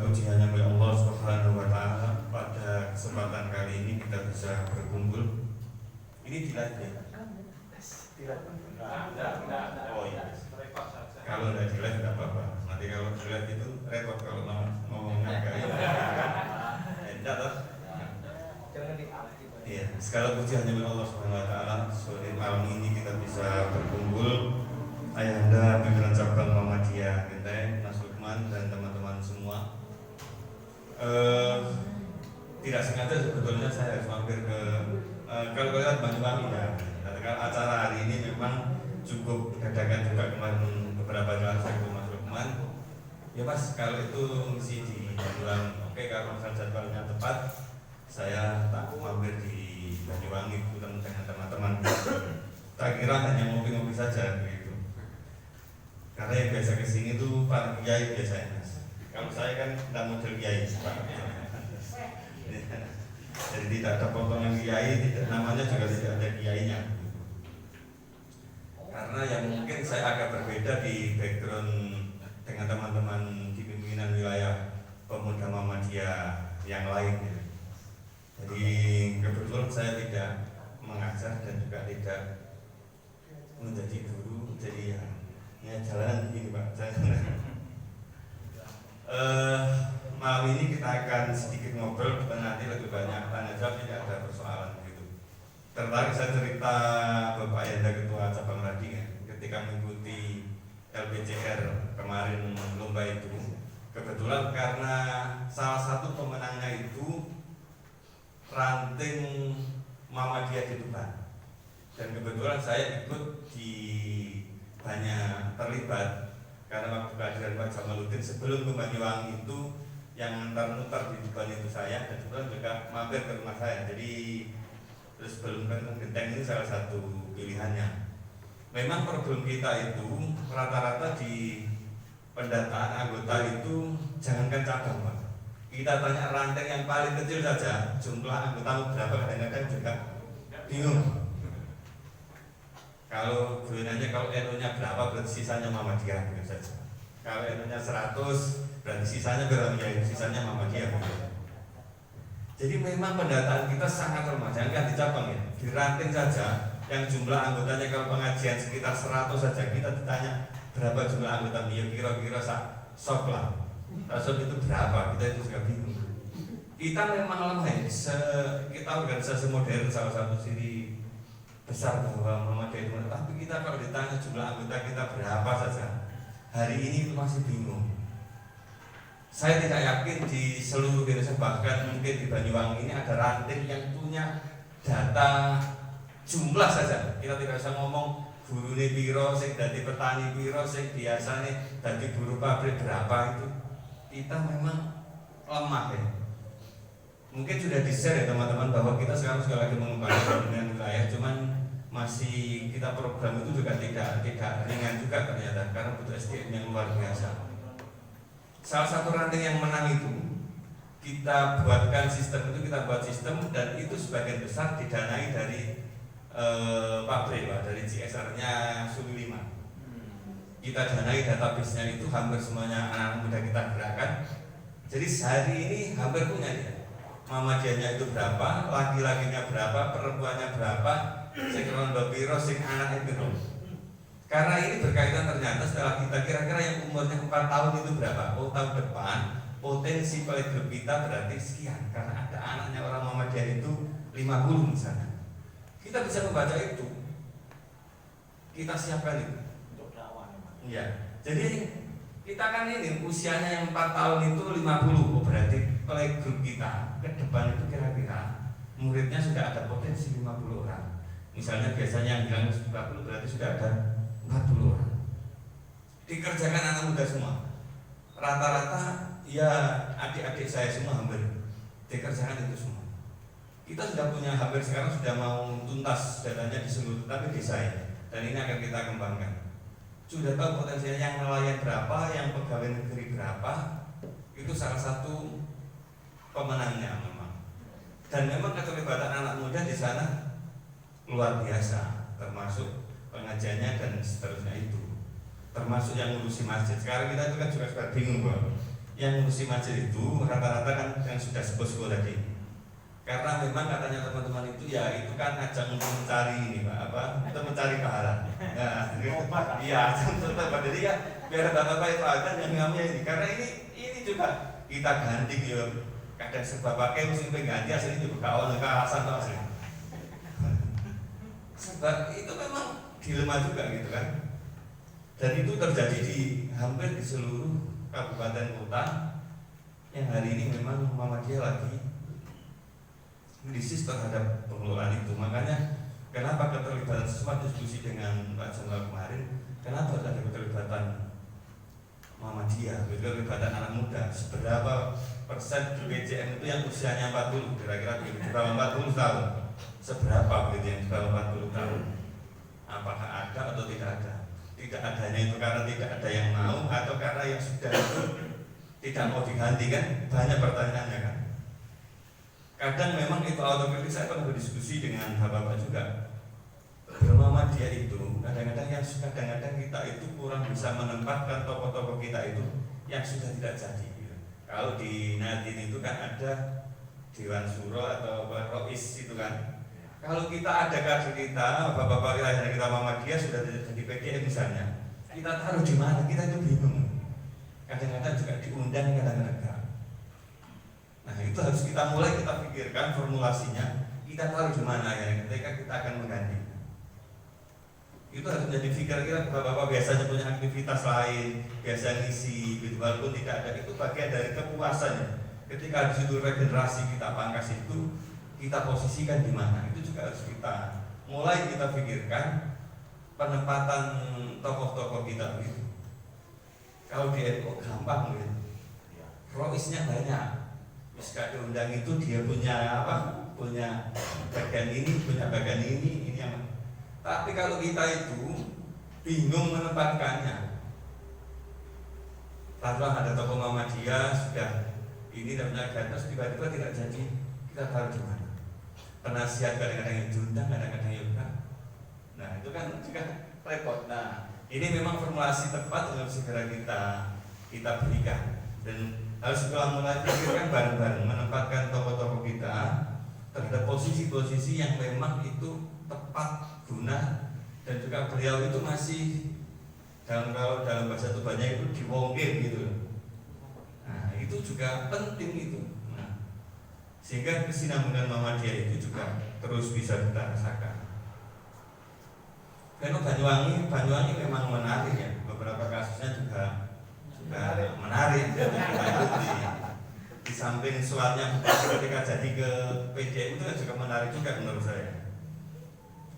puji hanya milik Allah Subhanahu wa taala. Pada kesempatan kali ini kita bisa berkumpul. Ini di live ya? Oh iya. Kalau tidak di live tidak apa-apa. Nanti kalau di live itu repot kalau ngomongnya kayak enggak toh? Iya, segala puji hanya milik Allah Subhanahu wa taala. Sore malam ini kita bisa berkumpul. Ayahanda pimpinan cabang Muhammadiyah Genteng, Mas Lukman dan teman-teman semua. Tidak sengaja sebetulnya saya harus mampir ke kalau lewat Banyuwangi ya. Karena acara hari ini memang cukup dadakan juga, kemarin beberapa kali saya ke Mas Lukman. Ya Mas, kalau itu ngisi di Banyuwangi, oke, kalau misalnya jadwalnya tepat, saya tak mampir di Banyuwangi ketemu dengan teman-teman. Tak kira hanya ngopi-ngopi saja begitu. Karena yang biasa kesini tuh Pak Kiai biasanya Mas. Kalau saya kan tidak model Kiai Pak. Jadi tidak ada potongan Kiai, tidak, namanya juga tidak ada Kiainya. Karena yang mungkin saya agak berbeda di background dengan teman-teman di pimpinan wilayah pemuda Muhammadiyah yang lain. Jadi kebetulan saya tidak mengajar dan juga tidak menjadi guru, jadi ya jalanan begini Pak. Malam ini kita akan sedikit ngobrol, dan nanti lebih banyak tanya jawab, tidak ada persoalan gitu. Tertarik saya cerita Bapak Yanda Ketua Cabang Rading ya, ketika mengikuti LPCR kemarin lomba itu, kebetulan karena salah satu pemenangnya itu ranting Muhammadiyah di Tuban, dan kebetulan saya ikut di banyak terlibat karena waktu kehadiran Pak Jamaluddin sebelum ke Banyuwangi itu yang antar-mutar di Tuban itu saya, dan kebetulan juga mampir ke rumah saya. Jadi terus belum ke Genteng ini salah satu pilihannya. Memang problem kita itu rata-rata di pendataan anggota itu jangankan cabang Pak, kita tanya ranting yang paling kecil saja jumlah anggota berapa, kadang-kadang juga bingung. Kalau gunanya kalau NU-nya berapa berarti sisanya Muhammadiyah gitu saja. Kalau NU-nya 100 berarti sisanya berapa, ya sisanya Muhammadiyah gitu. Jadi memang pendataan kita sangat lemah. Jangan di cabang ya, di ranting saja yang jumlah anggotanya kalau pengajian sekitar 100 saja, kita ditanya berapa jumlah anggota, ya kira-kira sok lah. Rasul itu berapa, kita itu juga bingung. Kita memang lemah ya. Kita organisasi modern salah satu ciri besar bahwa Muhammadiyah itu, tapi kita kalau ditanya jumlah anggota kita berapa saja, hari ini itu masih bingung. Saya tidak yakin di seluruh Indonesia, bahkan mungkin di Banyuwangi ini ada ranting yang punya data jumlah saja. Kita tidak bisa ngomong guru ini piro, sing dadi petani piro, sing biasa nih dadi buruh pabrik berapa itu. Kita memang lemah ya. Mungkin sudah di-share ya teman-teman bahwa kita sekarang juga lagi mengembangkan dengan wilayah, cuman masih kita program itu juga tidak ringan juga ternyata, karena butuh SDM yang luar biasa. Salah satu ranting yang menang itu kita buatkan sistem itu, kita buat sistem, dan itu sebagian besar didanai dari pabrik Pak, dari CSR-nya Sulu 5. Kita danai database-nya itu, hampir semuanya anak muda kita gerakkan. Jadi sehari ini hampir punya dia. Muhammadiyahnya itu berapa, laki-lakinya berapa, perempuannya berapa, sing rondo piro, sing anak piro. Karena ini berkaitan ternyata setelah kita kira-kira yang umurnya 4 tahun itu berapa. Oh, tahun depan potensi playgroup kita berarti sekian, karena ada anaknya orang Muhammadiyah itu 50 misalnya. Kita bisa membaca itu, kita siapkan itu untuk dakwah. Iya. Jadi kita kan ini usianya yang 4 tahun itu 50, oh berarti playgroup kita ke depan itu kira-kira muridnya sudah ada potensi 50 orang. Misalnya biasanya yang bilang 50, berarti sudah ada 40 orang. Dikerjakan anak muda semua. Rata-rata ya adik-adik saya semua hampir dikerjakan itu semua. Kita sudah punya, hampir sekarang sudah mau tuntas datanya di seluruh, tapi desa ini, dan ini akan kita kembangkan. Sudah tahu potensinya yang nelayan berapa, yang pegawai negeri berapa, itu salah satu pemenangnya memang. Dan memang keterlibatan anak muda di sana luar biasa, termasuk pengajiannya dan seterusnya itu, termasuk yang ngurusi masjid. Sekarang kita itu kan juga bingung Bang. yang ngurusi masjid itu rata-rata kan yang sudah sepuh tadi. Karena memang katanya teman-teman itu ya itu kan ajang untuk mencari ini Pak, untuk mencari pahala. Nah, iya, jadi ya biar bapak-bapak itu ada yang ngamnya ini. Karena ini juga kita ganti ya. Kadang serba pakai mesti ganti asli juga kawan alasan tuh asli. Sebab itu memang dilema juga gitu kan. Dan itu terjadi di hampir di seluruh kabupaten kota yang hari ini memang Muhammadiyah lagi krisis terhadap pengelolaan itu. Makanya kenapa keterlibatan sempat diskusi dengan Pak Jenderal kemarin, kenapa ada keterlibatan Muhammadiyah, keterlibatan anak muda, seberapa persen di PJM itu yang usianya 40, kira-kira begitu, di bawah 40 tahun, seberapa begitu yang di bawah 40 tahun, apakah ada atau tidak ada? Tidak adanya itu karena tidak ada yang mau atau karena yang sudah itu tidak mau diganti kan? Banyak pertanyaannya kan. Kadang memang itu autokritik, saya pernah berdiskusi dengan bapak-bapak juga. Muhammadiyah itu kadang-kadang kita itu kurang bisa menempatkan tokoh-tokoh kita itu yang sudah tidak jadi. Kalau di Nadine itu kan ada Dewan Suro atau Rois itu kan. Kalau kita ada kader kita, bapak-bapak kita Muhammadiyah sudah jadi PDM misalnya, kita taruh di mana? Kita itu bingung. Kadang-kadang juga diundang, kadang-kadang enggak. Nah itu harus kita mulai kita pikirkan formulasinya. Kita taruh di mana ya? Ketika kita akan mengganti. Itu harus menjadi pikir kita. Bapak-bapak biasanya punya aktivitas lain, biasa ngisi, gitu. Walaupun tidak ada itu bagian dari kepuasannya. Ketika di situ regenerasi kita pangkas itu, kita posisikan di mana? Itu juga harus kita mulai kita pikirkan penempatan tokoh-tokoh kita begitu. Kalau di NU gampang gitu. Roisnya banyak. Miska diundang itu dia punya apa? Punya bagian ini, punya bagian ini yang. Tapi kalau kita itu bingung menempatkannya. Tanpa ada tokoh Muhammadiyah sudah ini dan terus tiba-tiba tidak jadi, kita taruh di mana? Penasihat kadang-kadang yang diundang, kadang-kadang yang enggak. Nah itu kan juga repot. Nah ini memang formulasi tepat yang harus segera kita berikan dan harus kita mulai pikirkan bareng-bareng menempatkan tokoh-tokoh kita terhadap posisi-posisi yang memang itu tepat guna dan juga beliau itu masih kalau dalam bahasa Tubanya itu diwongke gitu. Nah itu juga penting itu. Sehingga kesinambungan Muhammadiyah itu juga terus bisa kita rasakan. Karena Banyuwangi memang menarik ya, beberapa kasusnya juga menarik. Di samping soalnya ketika jadi ke PDM itu juga menarik juga menurut saya.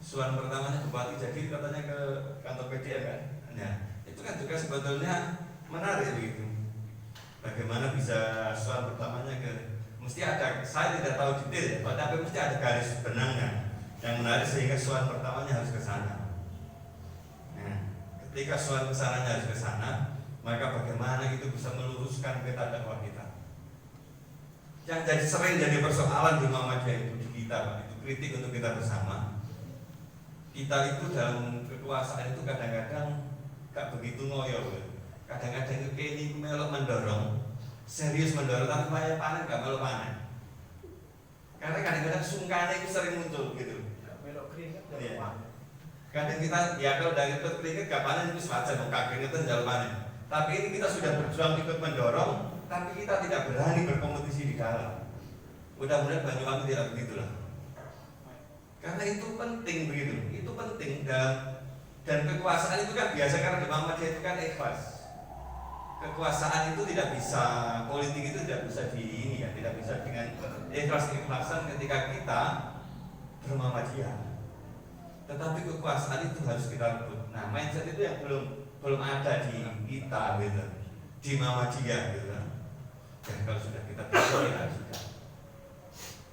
Soal pertamanya Bupati jadi katanya ke kantor PDM kan, nah itu kan juga sebetulnya menarik begitu. Bagaimana bisa soal pertamanya ke mesti ada, saya tidak tahu detail ya, tapi mesti ada garis benangnya yang menarik sehingga soal pertamanya harus ke sana. Nah, ketika soal kesananya harus ke sana, maka bagaimana itu bisa meluruskan peta dakwah kita. Yang jadi sering jadi persoalan di Muhammadiyah itu di kita, Pak, itu kritik untuk kita bersama. Kita itu dalam kekuasaan itu kadang-kadang gak begitu ngoyo, kadang-kadang ini melok mendorong. Serius mendorong tapi upaya panen gak melu panen. Karena kadang-kadang sungkane itu sering muncul gitu. Melok keringet ya. Kadang kita ya kalau dari ikut keringet gak panen itu wajar dong, keringetan jalur panen. Tapi ini kita sudah berjuang ikut mendorong, tapi kita tidak berani berkompetisi di dalam. Mudah-mudahan Banyuwangi tidak begitulah. Karena itu penting begitu, itu penting dan kekuasaan itu kan biasa karena di Muhammadiyah itu kan ikhlas. Kekuasaan itu tidak bisa, politik itu tidak bisa tidak bisa dengan ikhlas-ikhlasan ketika kita bermuhammadiyah. Tetapi kekuasaan itu harus kita rebut. Nah, mindset itu yang belum ada di kita gitu, di Muhammadiyah gitu. Dan kalau sudah kita bisa ya sudah.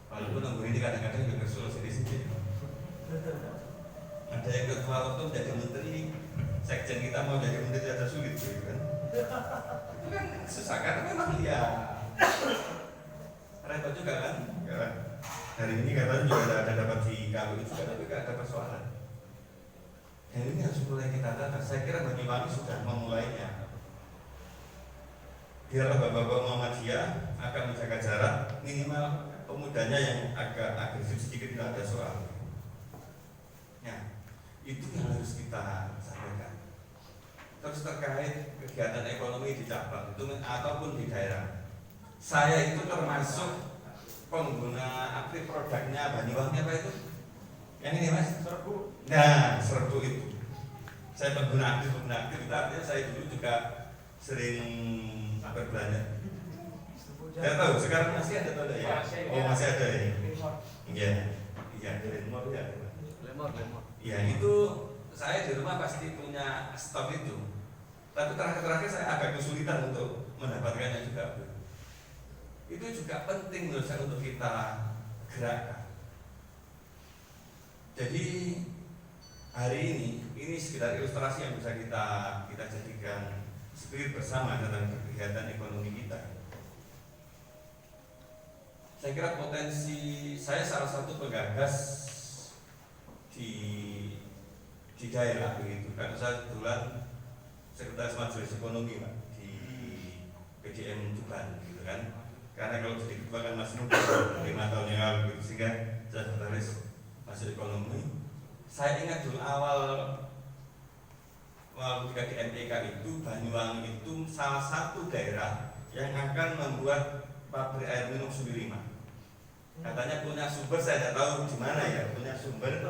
Walaupun nunggu ini kadang-kadang juga solusi di sini. Ada yang ketua waktu menjadi menteri, sekjen kita mau jadi menteri ada sulit gitu kan. Itu kan susah karena memang ya repot juga kan. Hari ini katanya juga ada dapat di KPU juga tapi gak ada persoalan. Dan ini harus mulai kita tata. Saya kira Banyuwangi sudah memulainya. biar bapak-bapak Muhammadiyah akan menjaga jarak, minimal pemudanya yang agak agresif sedikit tidak ada soal. Ya, itu yang harus kita sampaikan. Terus terkait kegiatan ekonomi di cabang itu ataupun di daerah, saya itu termasuk pengguna aktif produknya Banyuwangi apa itu? Yang ini mas? Serbu. Nah, serbu itu. Saya pengguna aktif itu artinya saya dulu juga sering berbelanja. Saya tahu sekarang masih ada atau ya? Oh masih ada ya. Iya, iya dari Lemor ya. Lemor. Ya itu saya di rumah pasti punya stok itu. Tapi terakhir saya agak kesulitan untuk mendapatkannya juga. Itu juga penting menurut saya untuk kita gerakkan. Jadi hari ini sekedar ilustrasi yang bisa kita jadikan spirit bersama dalam kegiatan ekonomi kita. Saya kira potensi saya salah satu penggagas di daerah begitu, karena saya kebetulan sekretaris majelis ekonomi Pak di PDM Tuban gitu kan. Karena kalau jadi ketua kan masih muda 5 tahun yang lalu gitu, sehingga saya sekretaris majelis ekonomi. Saya ingat dulu awal ketika di MTK itu Banyuwangi itu salah satu daerah yang akan membuat pabrik air minum Sumberima. Katanya punya sumber, saya tidak tahu di mana ya, punya sumber.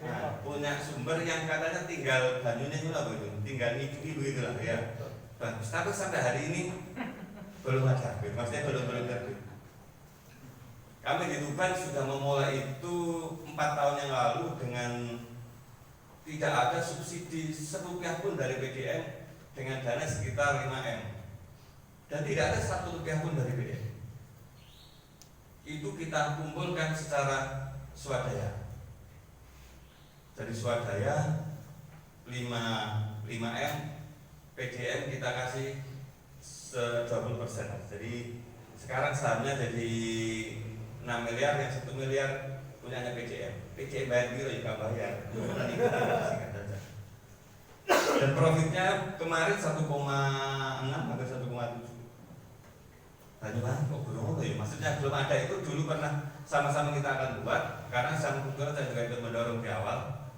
Nah, punya sumber yang katanya tinggal banyunya itu apa itu, tinggal itu itulah ya. Bagus. Tapi sampai hari ini belum ada, maksudnya belum terbit. Kami di Tuban sudah memulai itu 4 tahun yang lalu dengan tidak ada subsidi serupiah pun dari PDM dengan dana sekitar 5M dan tidak ada 1 rupiah pun dari PDM. Itu kita kumpulkan secara swadaya. Dari swadaya 5M PDM kita kasih 20%. Jadi sekarang sahamnya jadi 6 miliar, yang 1 miliar punyanya PDM. PDM bayar biro juga bayar. Dan profitnya kemarin 1,6 hampir 1,7. Banyuwangi kok belum ya? Maksudnya belum ada itu dulu pernah sama-sama kita akan buat, karena sama kebetulan saya juga ikut mendorong di awal.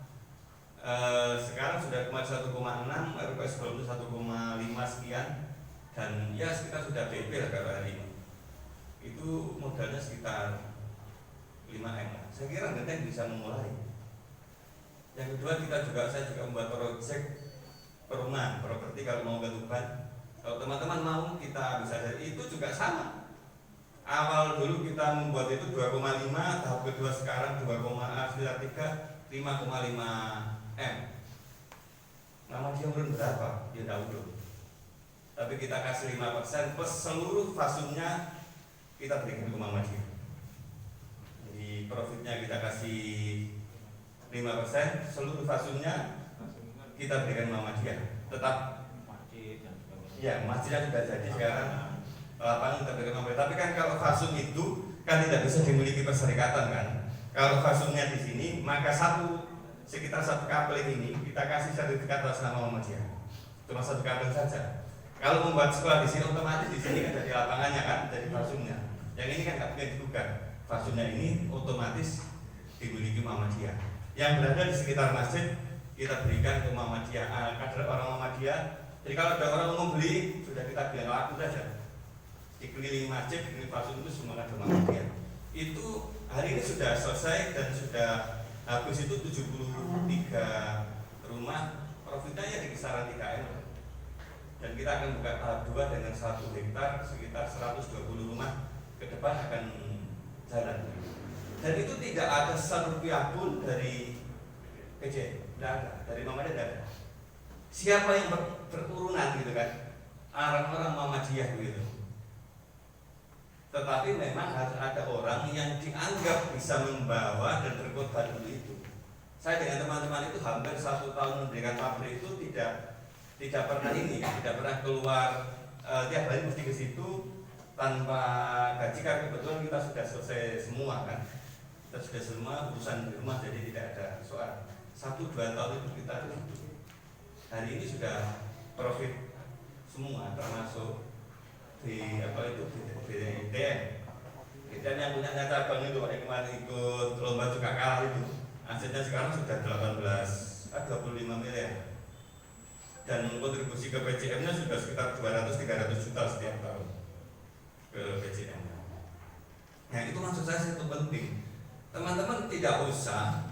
Sekarang sudah kemarin 1,6, RPS sebelum itu 1,5 sekian, dan ya kita sudah BP lah kalau hari ini. Itu modalnya sekitar 5M. Saya kira Genteng bisa memulai. Yang kedua saya juga membuat proyek perumahan, properti kalau mau ke Tuban. Kalau teman-teman mau kita bisa dari itu juga sama. Awal dulu kita membuat itu 2,5, tahap kedua sekarang 2,3, 5,5M. Nama dia belum berapa? Dia tahu belum. Tapi kita kasih 5% plus seluruh fasumnya kita berikan ke Muhammadiyah. Jadi profitnya kita kasih 5%, seluruh fasumnya kita berikan Muhammadiyah. Tetap ya, masjidnya sudah jadi sekarang, lapangan kita berikan Muhammadiyah. Tapi kan kalau fasum itu kan tidak bisa dimiliki perserikatan kan. Kalau fasumnya di sini, maka sekitar 1 kapling ini kita kasih sertifikat atas nama Muhammadiyah. Cuma 1 kapling saja. Kalau membuat sekolah di sini otomatis di sini kan jadi lapangannya kan, jadi fasumnya. Yang ini kan nggak punya digugat. Fasumnya ini otomatis dimiliki Muhammadiyah. Yang berada di sekitar masjid kita berikan ke Muhammadiyah, kader orang Muhammadiyah. Jadi kalau ada orang mau beli, sudah kita bilang laku saja. Di keliling masjid, di fasum itu semua kader Muhammadiyah. Itu hari ini sudah selesai dan sudah habis itu 73 rumah, profitnya ya di kisaran 3M. Dan kita akan buka tahap 2 dengan 1 hektar, sekitar 120 rumah ke depan akan jalan. Dan itu tidak ada Rp1 pun dari PJ, tidak ada, dari Muhammadiyah tidak ada. Siapa yang berturunan gitu kan, orang-orang Muhammadiyah gitu. Tetapi memang harus ada orang yang dianggap bisa membawa dan berkorban untuk itu. Saya dengan teman-teman itu hampir 1 tahun mendirikan pabrik itu tidak pernah tidak pernah keluar tiap hari mesti ke situ tanpa gaji, karena kebetulan kita sudah selesai semua kan. Kita sudah semua urusan di rumah, jadi tidak ada soal. 1-2 tahun itu kita hari ini sudah profit semua, termasuk BTN. BTN yang punya cabang itu yang kemarin ikut lomba juga kalah itu. Asetnya sekarang sudah 25 miliar. Dan kontribusi ke PCM-nya sudah sekitar 200-300 juta setiap tahun ke PCM. Nah itu maksud saya itu penting. Teman-teman tidak usah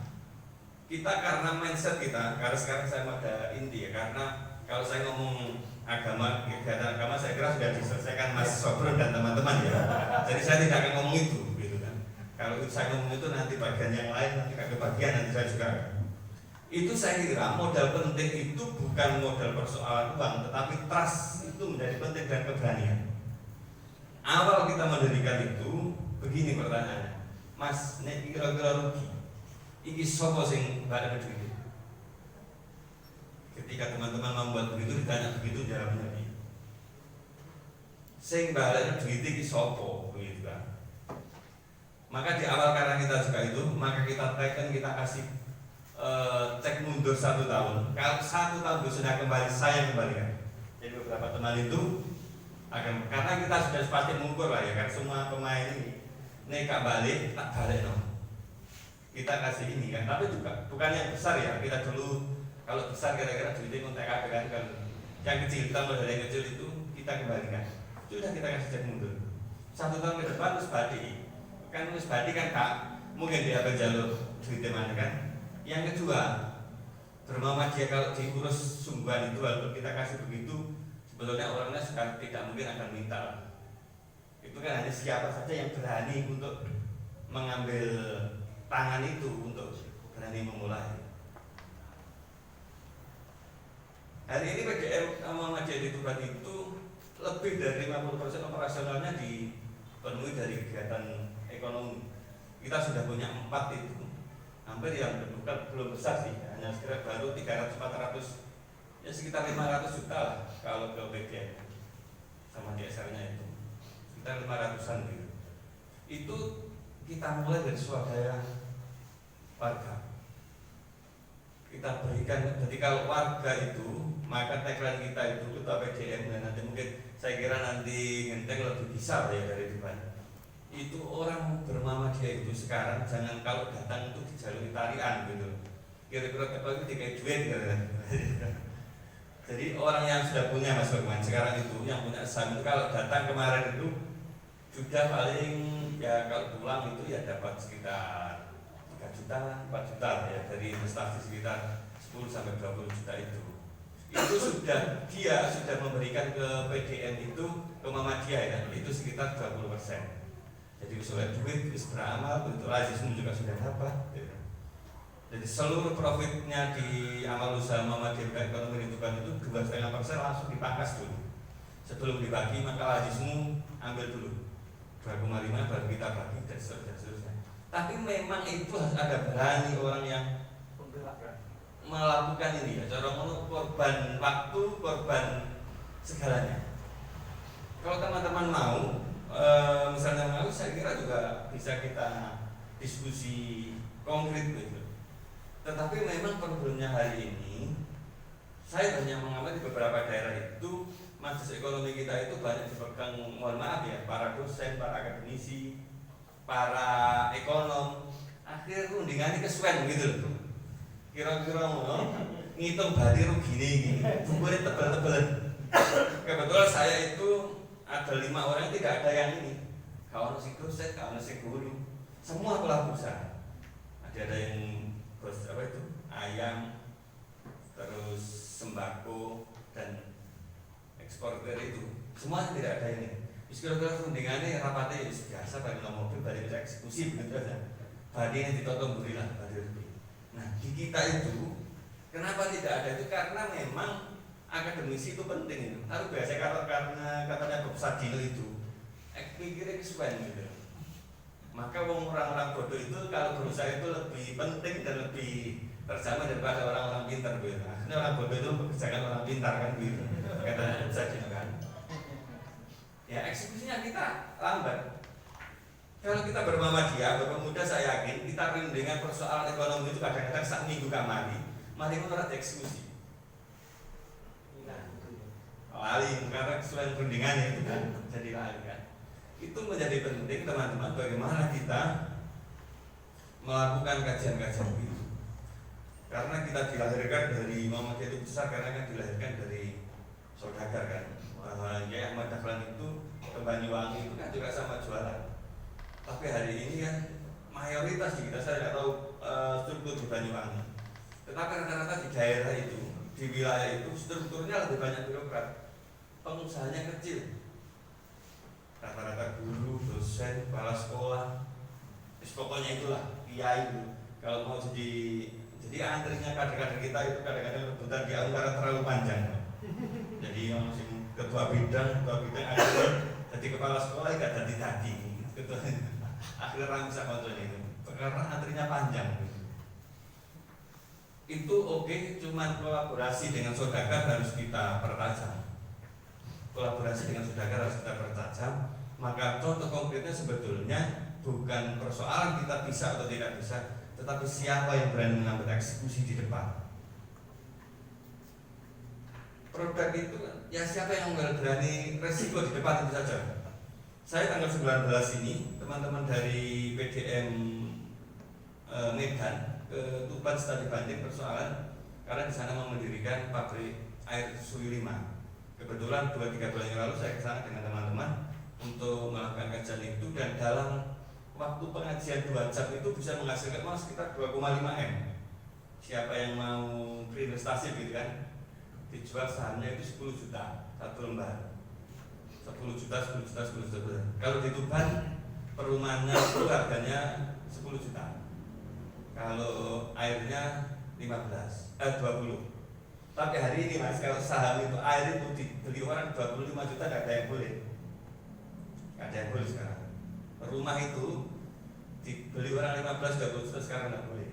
kita karena mindset kita, karena sekarang saya pada inti ya, karena kalau saya ngomong agama, kegiatan agama saya kira sudah diselesaikan Mas Sobron dan teman-teman ya. Jadi saya tidak akan ngomong itu, gitu kan. Kalau saya ngomong itu nanti bagian yang lain, nanti kebagian nanti saya juga. Itu saya kira modal penting itu bukan modal persoalan uang, tetapi trust itu menjadi penting dan keberanian. Awal kita mendirikan itu, begini pertanyaannya, Mas, nek kira-kira rugi, iki sopo sing balik duit? Ketika teman-teman membuat begitu ditanya begitu jawabnya ini. Sing balik duit iki sopo, begitu kan? Maka di awal karena kita juga itu, maka kita teken, kita kasih cek mundur 1 tahun. Kalau 1 tahun sudah kembali, saya kembalikan. Jadi beberapa teman itu akan, karena kita sudah pasti mengukur lah ya, kan semua pemain ini neka balik, tak balik dong. Kita kasih ini kan, tapi juga bukan yang besar ya. Kita dulu kalau besar kira-kira duitnya kontak kan, yang kecil kita mulai dari yang kecil itu kita kembalikan. Sudah kita kasih cek mundur. 1 tahun ke depan terus balik. Kan terus balik kan kak, mungkin dia akan jalur duitnya mana kan. Yang kedua, bermama dia kalau diurus sumbangan itu walaupun kita kasih begitu, sebetulnya orangnya sekarang tidak mungkin akan minta. Itu kan hanya siapa saja yang berani untuk mengambil tangan itu untuk berani memulai. Hari ini PDM Muhammadiyah di Tuban itu lebih dari 50% operasionalnya dipenuhi dari kegiatan ekonomi. Kita sudah punya 4 itu. Hampir yang belum besar sih, hanya sekitar baru 300-400, ya sekitar 500 juta lah kalau ke PDM sama DSR-nya itu sekitar 500-an gitu. Itu kita mulai dari swadaya warga. Kita berikan, jadi kalau warga itu, maka tagline kita itu ketua PDM, dan nanti mungkin saya kira nanti ngentek lebih bisa ya dari depan. Itu orang bermama dia itu sekarang jangan kalau datang itu dijaluri tarian gitu. Kira-kira apa itu dikai duit gitu. Jadi orang yang sudah punya Mas Bagaimana sekarang itu yang punya saham itu kalau datang kemarin itu sudah paling ya kalau pulang itu ya dapat sekitar 3 juta, 4 juta ya dari investasi sekitar 10 sampai 20 juta itu. Itu sudah dia sudah memberikan ke PDN itu ke Muhammadiyah ya, itu sekitar 20%. Jadi usulnya duit, beramal, untuk lazismu juga sudah dapat. Jadi seluruh profitnya di amal usaha Muhammadiyah ekonomi di Tuban itu 2,5% langsung dipangkas dulu. Sebelum dibagi maka lazismu ambil dulu 2,5 baru kita bagi dan seterusnya. Tapi memang itu harus ada berani orang yang melakukan ini ya. Cara korban waktu, korban segalanya. Kalau teman-teman mau misalnya mau, saya kira juga bisa kita diskusi konkret gitu. Tetapi memang problemnya hari ini, saya banyak mengamati di beberapa daerah itu majelis ekonomi kita itu banyak dipegang, mohon maaf ya, para dosen, para akademisi, para ekonom. Akhir rundingannya kesuwen gitu loh. Kira-kira mau ngitung badi rugi ini, bukunya tebel-tebel. Kebetulan saya itu ada 5 orang, tidak ada yang ini. Kawan si dosen, kawan si guru, semua pelaku usaha. Ada yang bos apa itu ayam, terus sembako dan eksportir itu, semua tidak ada ini. Kira-kira rundingannya rapatnya biasa, bagi mobil, bagi bisa eksekusi begitu aja. Badi ini ditotong burilah, badi rugi. Nah di kita itu kenapa tidak ada itu? Karena memang akademisi itu penting itu. Tapi biasa kalau karena katanya Bob Sadino itu pikirnya kesuwen gitu. Maka orang-orang bodoh itu kalau berusaha itu lebih penting dan lebih terjamin daripada orang-orang pintar gitu. Akhirnya orang bodoh itu mengerjakan orang pintar kan gitu. Katanya Bob Sadino kan. Ya eksekusinya kita lambat. Kalau kita bermuhammadiyah, Bapak Muda saya yakin kita dengan persoalan ekonomi itu kadang-kadang saat minggu kamari, mari menurut eksekusi. lali karena kesesuaian perundingannya itu kan jadi lali kan. Itu menjadi penting teman-teman, bagaimana kita melakukan kajian-kajian itu. Karena kita dilahirkan dari Muhammadiyah itu besar karena kan dilahirkan dari saudagar kan. Ya Ahmad Dahlan itu ke Banyuwangi itu kan juga sama jualan. Tapi hari ini kan mayoritas di kita, saya tidak tahu struktur di Banyuwangi. Tetapi rata-rata di daerah itu, di wilayah itu strukturnya lebih banyak birokrat. Pengusahanya kecil. Rata-rata guru, dosen, kepala sekolah, pokoknya itulah kiai itu. Kalau mau jadi antrinya kader-kader kita itu kadang-kadang rebutan di antara terlalu panjang. Jadi yang ketua bidang ada jadi kepala sekolah nggak jadi ketua akhirnya orang bisa kontrol itu karena antrinya panjang. Itu oke, cuman kolaborasi dengan saudagar harus kita pertajam. Kolaborasi dengan saudagar harus kita pertajam. Maka contoh konkretnya sebetulnya bukan persoalan kita bisa atau tidak bisa, tetapi siapa yang berani mengambil eksekusi di depan. Produk itu ya siapa yang berani resiko di depan itu saja. Saya tanggal 19 ini teman-teman dari PDM Medan ke Tuban Stadi Banding persoalan karena di sana mau mendirikan pabrik air susu 5. Kebetulan 2-3 bulan yang lalu saya ke sana dengan teman-teman untuk melakukan kajian itu, dan dalam waktu pengajian 2 jam itu bisa menghasilkan uang sekitar 2,5 M. Siapa yang mau berinvestasi gitu kan, dijual sahamnya itu 10 juta satu lembar, 10 juta. Kalau di Tuban perumahannya itu harganya 10 juta, kalau airnya 20. Tapi hari ini mas, kalau saham itu air itu dibeli orang 25 juta gak ada yang boleh. Gak ada yang boleh sekarang. Rumah itu dibeli orang 15-20 juta sekarang gak boleh.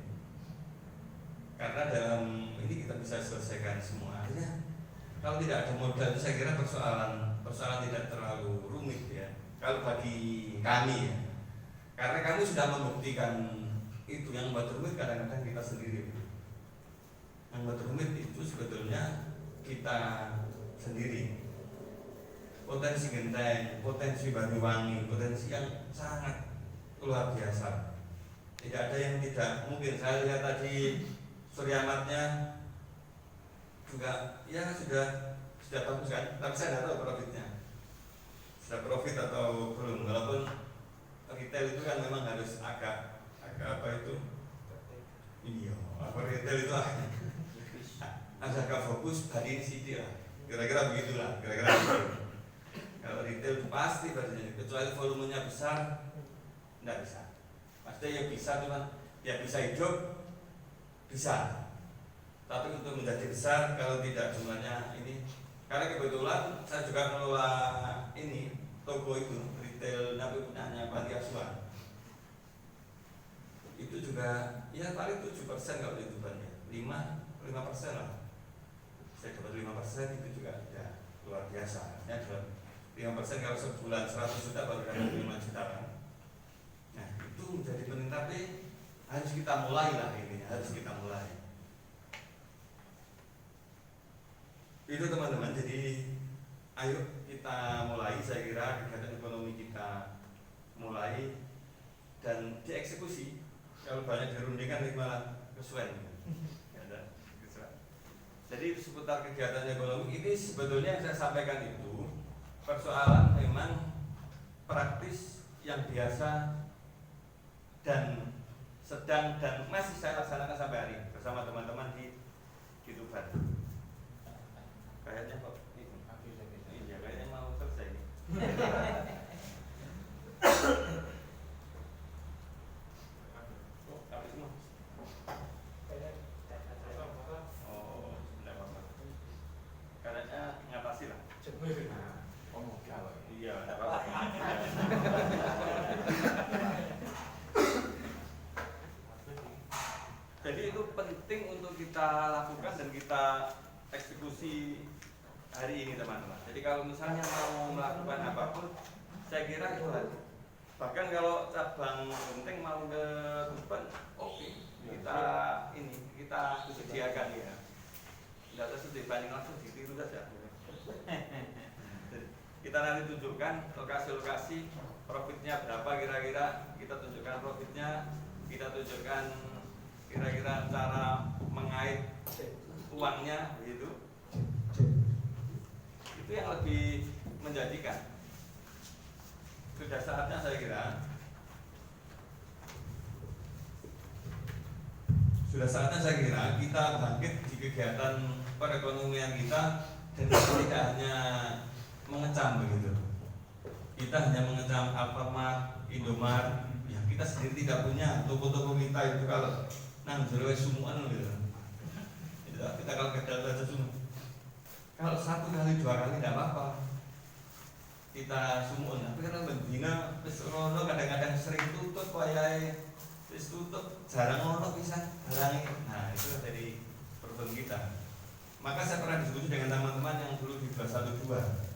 Karena dalam ini kita bisa selesaikan semua. Akhirnya kalau tidak ada modal itu saya kira persoalan tidak terlalu rumit ya. Kalau bagi kami ya, karena kami sudah membuktikan itu. Yang membuat rumit kadang-kadang kita sendiri. Yang membuat rumit itu sebetulnya kita sendiri. Potensi Genteng, potensi Banyuwangi, potensi yang sangat luar biasa. Tidak ada yang tidak mungkin. Saya lihat tadi Suryamatnya juga ya sudah bagus kan, tapi saya tidak tahu profitnya sudah profit atau belum. Walaupun retail itu kan memang harus agak apa itu, iya apa retail itu agak fokus hari ini sih dia, kira-kira begitulah, kira-kira begitu. Kalau retail itu pasti berarti, kecuali volumenya besar, tidak bisa. Pasti yang bisa cuman ya bisa hidup, bisa. Tapi untuk menjadi besar kalau tidak jumlahnya ini, karena kebetulan saya juga mengelola ini toko itu retail tapi punyanya panti asuhan. Itu juga ya paling 7% kalau di Tuban ya, 5% lah. Saya dapat 5% itu juga ya luar biasa. Ya 5% kalau sebulan 100 juta baru dapat 5 juta kan. Nah itu menjadi penting, tapi harus kita mulai lah ini, harus kita mulai. Itu teman-teman, jadi ayo kita mulai. Saya kira kegiatan ekonomi kita mulai dan dieksekusi. Kalau banyak dirundingkan malah kesuwen. Jadi seputar kegiatan ekonomi ini sebetulnya yang saya sampaikan itu persoalan memang praktis yang biasa dan sedang dan masih saya laksanakan sampai hari ini bersama teman-teman di Tuban. Kayaknya kok ini ya kayaknya mau selesai nih. Habis semua. Oh, tidak apa-apa. Kayaknya ngatasi lah. Iya, tidak apa-apa. Jadi itu penting untuk kita lakukan dan kita eksekusi hari ini teman-teman. Jadi kalau misalnya mau melakukan apapun, saya kira itu harus. Bahkan kalau cabang Genteng mau ke Tuban, oke, kita sediakan ya. Tidak usah dibanding langsung ditiru saja. Kita nanti tunjukkan lokasi-lokasi profitnya berapa kira-kira, kita tunjukkan profitnya, kita tunjukkan kira-kira cara mengait uangnya, begitu. Itu yang lebih menjanjikan. Sudah saatnya saya kira, kita bangkit di kegiatan perekonomian kita, dan kita tidak hanya mengecam begitu. Kita hanya mengecam Alfamart, Indomart, ya kita sendiri tidak punya toko-toko kita itu kalau nang jero sumuan gitu. Kita kalau gagal saja semua. Kalau 1 kali 2 kali tidak apa-apa. Kita sumuan, tapi karena bendina wis rono kadang-kadang sering tutup wayahe. Wis tutup jarang ono pisan barange. Nah, itu dari problem kita. Maka saya pernah diskusi dengan teman-teman yang dulu di 212.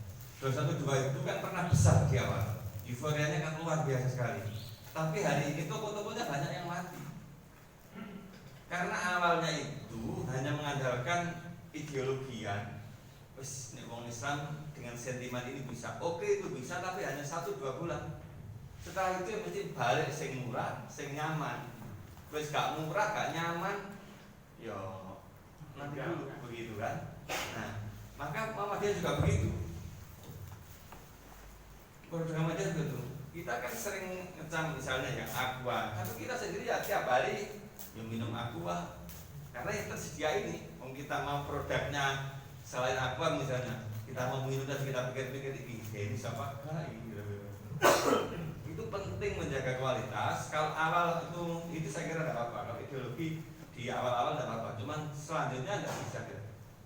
212 itu kan pernah besar di awal, euforianya kan luar biasa sekali. Tapi hari ini toko-tokonya banyak yang mati, karena awalnya itu hanya mengandalkan ideologian. Wis nek wong Islam dengan sentimen ini bisa, oke itu bisa, tapi hanya 1-2 bulan. Setelah itu ya mesti balik sing murah, sing nyaman. Wis gak murah, gak nyaman, yo nanti dulu begitu kan. Nah, maka Muhammadiyah juga begitu. Program aja gitu. Kita kan sering ngecam misalnya ya Aqua, tapi kita sendiri ya tiap hari yang minum Aqua karena yang tersedia ini. Kalau kita mau produknya selain Aqua misalnya, kita mau minum dan kita pikir-pikir ini siapa? Itu penting menjaga kualitas. Kalau awal itu saya kira tidak apa-apa. Kalau ideologi di awal-awal tidak apa-apa. Cuman selanjutnya tidak bisa.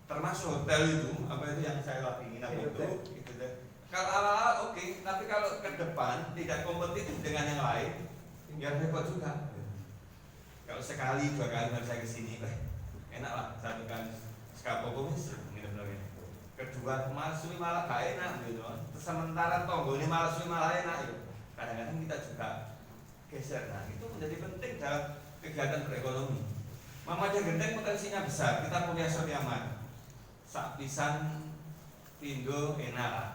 Termasuk hotel itu, apa itu yang saya lagi nginap itu deh. Kalau awal-awal oke, tapi kalau ke depan tidak kompetitif dengan yang lain, ya repot juga. Kalau sekali 2 kali saya ke sini, enak lah. 1 kali sekapoko nginep lagi. Kedua masuk malah gak enak gitu. Sementara tonggo ini malah enak. Kadang-kadang kita juga geser. Nah, itu menjadi penting dalam kegiatan berekonomi. Muhammadiyah Genteng potensinya besar. Kita punya Sodiaman, sak pisan pindo enak lah.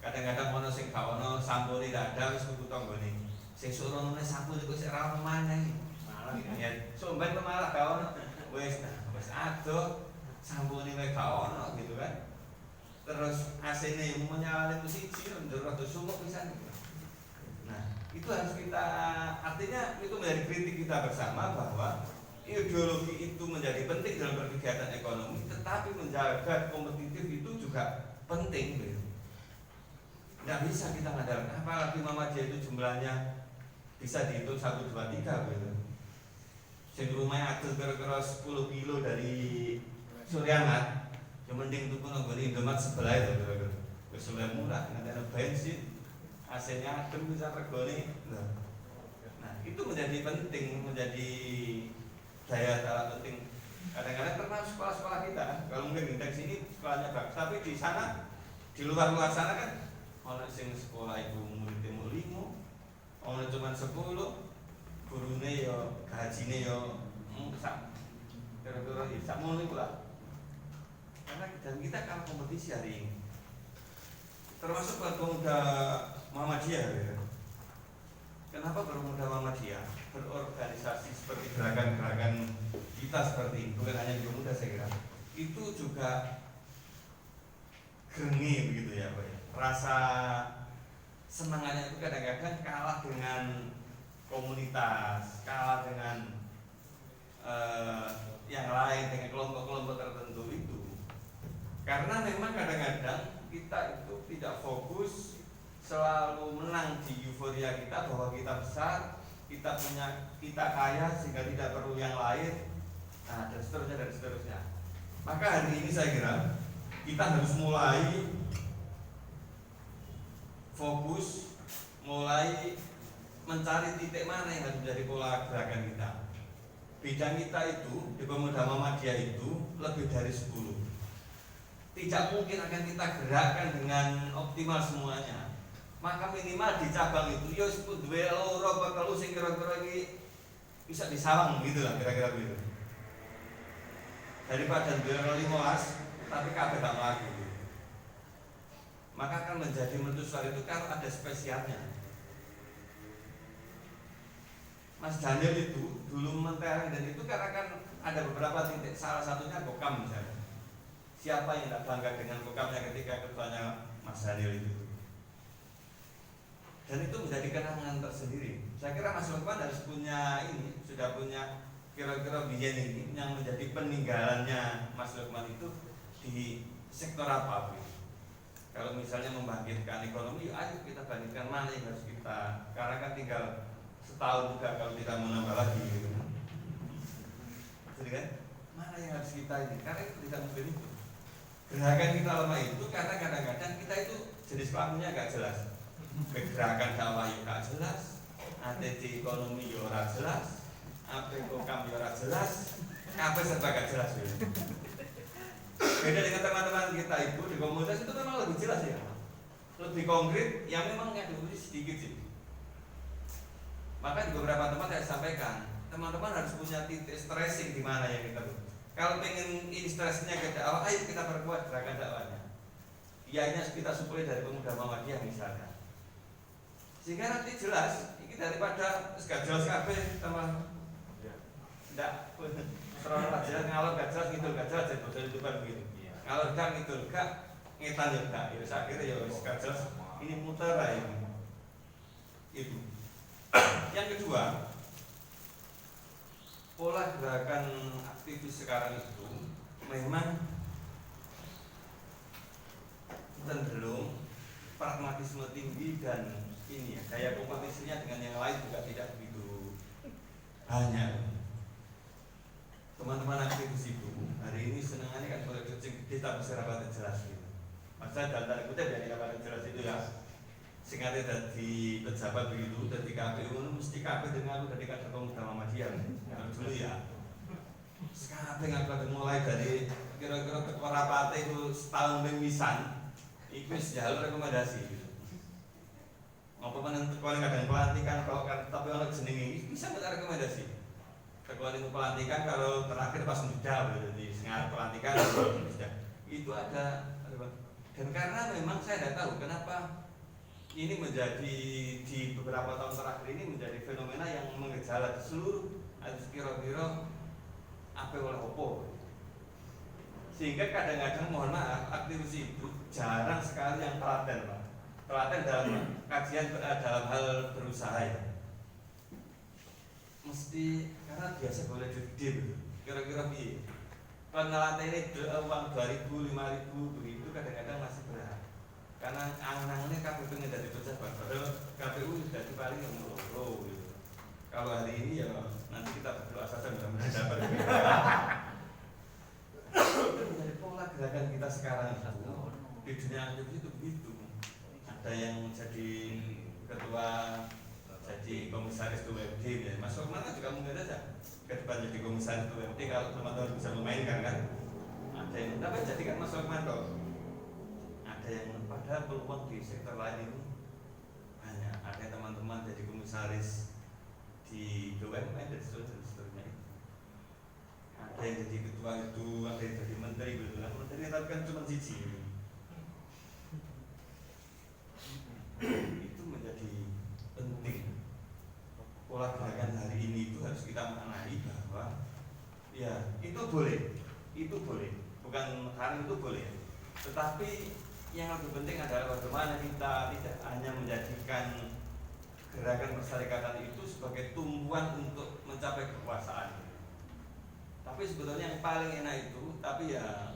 Kadang-kadang ono sing gak ono, sampune tidak ada wis kudu tanggane. Sing suruh nune sampun iku sik ra ono maneh. Malah ya somben malah gak ono. Wis adoh sampune wae gak ono gitu kan. Terus AC-ne menyalane siji ndur rada sumuk pisan. Nah, itu harus kita, artinya itu menjadi kritik kita bersama bahwa ideologi itu menjadi penting dalam berkegiatan ekonomi, tetapi menjaga kompetitif itu juga penting gitu. Tidak bisa kita mengandalkan, apalagi Muhammadiyah itu jumlahnya bisa dihitung 1, 2, 3 gitu. Sing rumahnya ada kira-kira 10 kilo dari Suryamat, yang mending tuku nonggone Indomaret sebelah itu kira-kira. Wis luwih murah, nanti ada bensin, AC-nya adem bisa regone. Nah, itu menjadi penting, menjadi daya tarik penting. Kadang-kadang termasuk sekolah-sekolah kita, kalau mungkin indeks ini sekolahnya bagus, tapi di sana, di luar sana kan ono sing sekolah iku muridé mung 5, ono cuma 10, gurune yo gajine yo sak kira-kira sak mono iku lah. Karena kita kan kompetisi hari ini. Termasuk buat pemuda Muhammadiyah ya. Kenapa pemuda Muhammadiyah berorganisasi seperti gerakan-gerakan kita seperti ini, bukan hanya di pemuda saya kira. Itu juga grengi begitu ya Pak ya. Rasa senangannya itu kadang-kadang kalah dengan komunitas, kalah dengan yang lain, dengan kelompok-kelompok tertentu itu. Karena memang kadang-kadang kita itu tidak fokus selalu menang di euforia kita bahwa kita besar, kita kaya sehingga tidak perlu yang lain. Nah, dan seterusnya. Maka hari ini saya kira kita harus mulai fokus, mulai mencari titik mana yang harus menjadi pola gerakan kita. Bidang kita itu di Pemuda Muhammadiyah itu lebih dari 10. Tidak mungkin akan kita gerakkan dengan optimal semuanya. Maka minimal di cabang itu ya sebut dua loro bakal sing kira-kira iki bisa disawang gitu lah kira-kira begitu. Daripada 15 tapi kabeh gak mlaku. maka akan menjadi mercusuar itu kalau ada spesialnya. Mas Daniel itu dulu mentereng, dan itu karena kan ada beberapa titik, salah satunya Kokam misalnya. Siapa yang tidak bangga dengan Kokamnya ketika ketuanya Mas Daniel itu? Dan itu menjadi kenangan tersendiri. Saya kira Mas Lukman harus punya ini, sudah punya kira-kira bijen ini yang menjadi peninggalannya Mas Lukman itu di sektor apa? Kalau misalnya membangkitkan ekonomi, ayo kita bandingkan mana yang harus kita, karena kan tinggal setahun juga kalau tidak menambah lagi gitu. Jadi kan, mana yang harus kita ini, karena itu tidak mungkin itu. Gerakan kita lemah itu karena kadang-kadang kita itu jenis kelaminnya gak jelas. Gerakan dakwah ya gak jelas, ATT ekonomi ya ora jelas, AP Kokam ya ora jelas, kabeh serba gak jelas ya. Beda dengan teman-teman kita itu di komunitas itu memang lebih jelas ya, lebih konkret, yang memang ngadu sedikit sih. Maka di beberapa tempat saya sampaikan, teman-teman harus punya titik stressing di mana yang kita butuh. Kalau pengen ini stresnya ke dakwah, ayo kita perkuat gerakan dakwahnya. Ianya kita suplai dari pemuda Muhammadiyah misalnya. Sehingga nanti jelas, ini daripada gak jelas kabeh teman. Ndak, terlalu jelas ngalor gak jelas gitu, gak jelas jadi bosan itu kan begitu. Ngalor gak gitu, gak ngetan ya gak. Ya saya kira ya gak jelas, ini muter lah ini. Itu. Yang kedua, pola gerakan aktivis sekarang itu memang cenderung pragmatisme tinggi dan ini ya, daya kompetisinya dengan yang lain juga tidak begitu banyak. Teman-teman aktivis itu hari ini senangannya kan boleh kucing gede tapi serapat jelas gitu. Maksudnya dalam tanda kutip dari serapat jelas itu ya, singkatnya dari pejabat begitu, dari KPU itu mesti KPU dengan aku dari kader pemuda Muhammadiyah dulu ya. Sekarang nggak mulai dari kira-kira ketua rapat itu setahun pemisan, itu jalur rekomendasi. Gitu. Apa mana kalau kadang pelantikan kalau kan tapi orang jenengi bisa minta rekomendasi. Ketua itu pelantikan kalau terakhir pas muda jadi sengaja pelantikan itu ada. Dan karena memang saya tidak tahu kenapa ini menjadi di beberapa tahun terakhir ini menjadi fenomena yang mengejala di seluruh atau kira-kira apa oleh opo. Sehingga kadang-kadang mohon maaf aktivis itu jarang sekali yang telaten Pak. Telaten dalam kajian dalam hal berusaha ya. Mesti karena biasa boleh gede kira-kira piye. Penelaten ini uang 2.000, 5.000 begitu kadang-kadang masih berat. Karena angan-angannya KPU pengen dari pejabat, padahal KPU sudah paling yang mulu gitu. Kalau hari ini ya nanti kita berdoa saja mudah-mudahan dapat. Itu menjadi pola gerakan kita sekarang itu di dunia aktivis itu begitu. Ada yang jadi ketua, jadi komisaris BUMD, ya. Mas Lukman kan juga mungkin saja ke depan jadi komisaris BUMD kalau teman-teman bisa memainkan kan. Ada yang tapi jadikan Mas Lukman kok. Ada yang pada peluang di sektor lain itu banyak. Ada teman-teman jadi komisaris di BUMN dan seterusnya. Ada yang jadi ketua itu, ada yang jadi menteri gitu kan. Menteri tapi kan cuma siji. Itu menjadi penting. Pola gerakan hari ini itu harus kita maknai bahwa ya itu boleh, bukan hari itu boleh. Tetapi yang lebih penting adalah bagaimana kita tidak hanya menjadikan gerakan persyarikatan itu sebagai tumpuan untuk mencapai kekuasaan. Tapi sebetulnya yang paling enak itu, tapi ya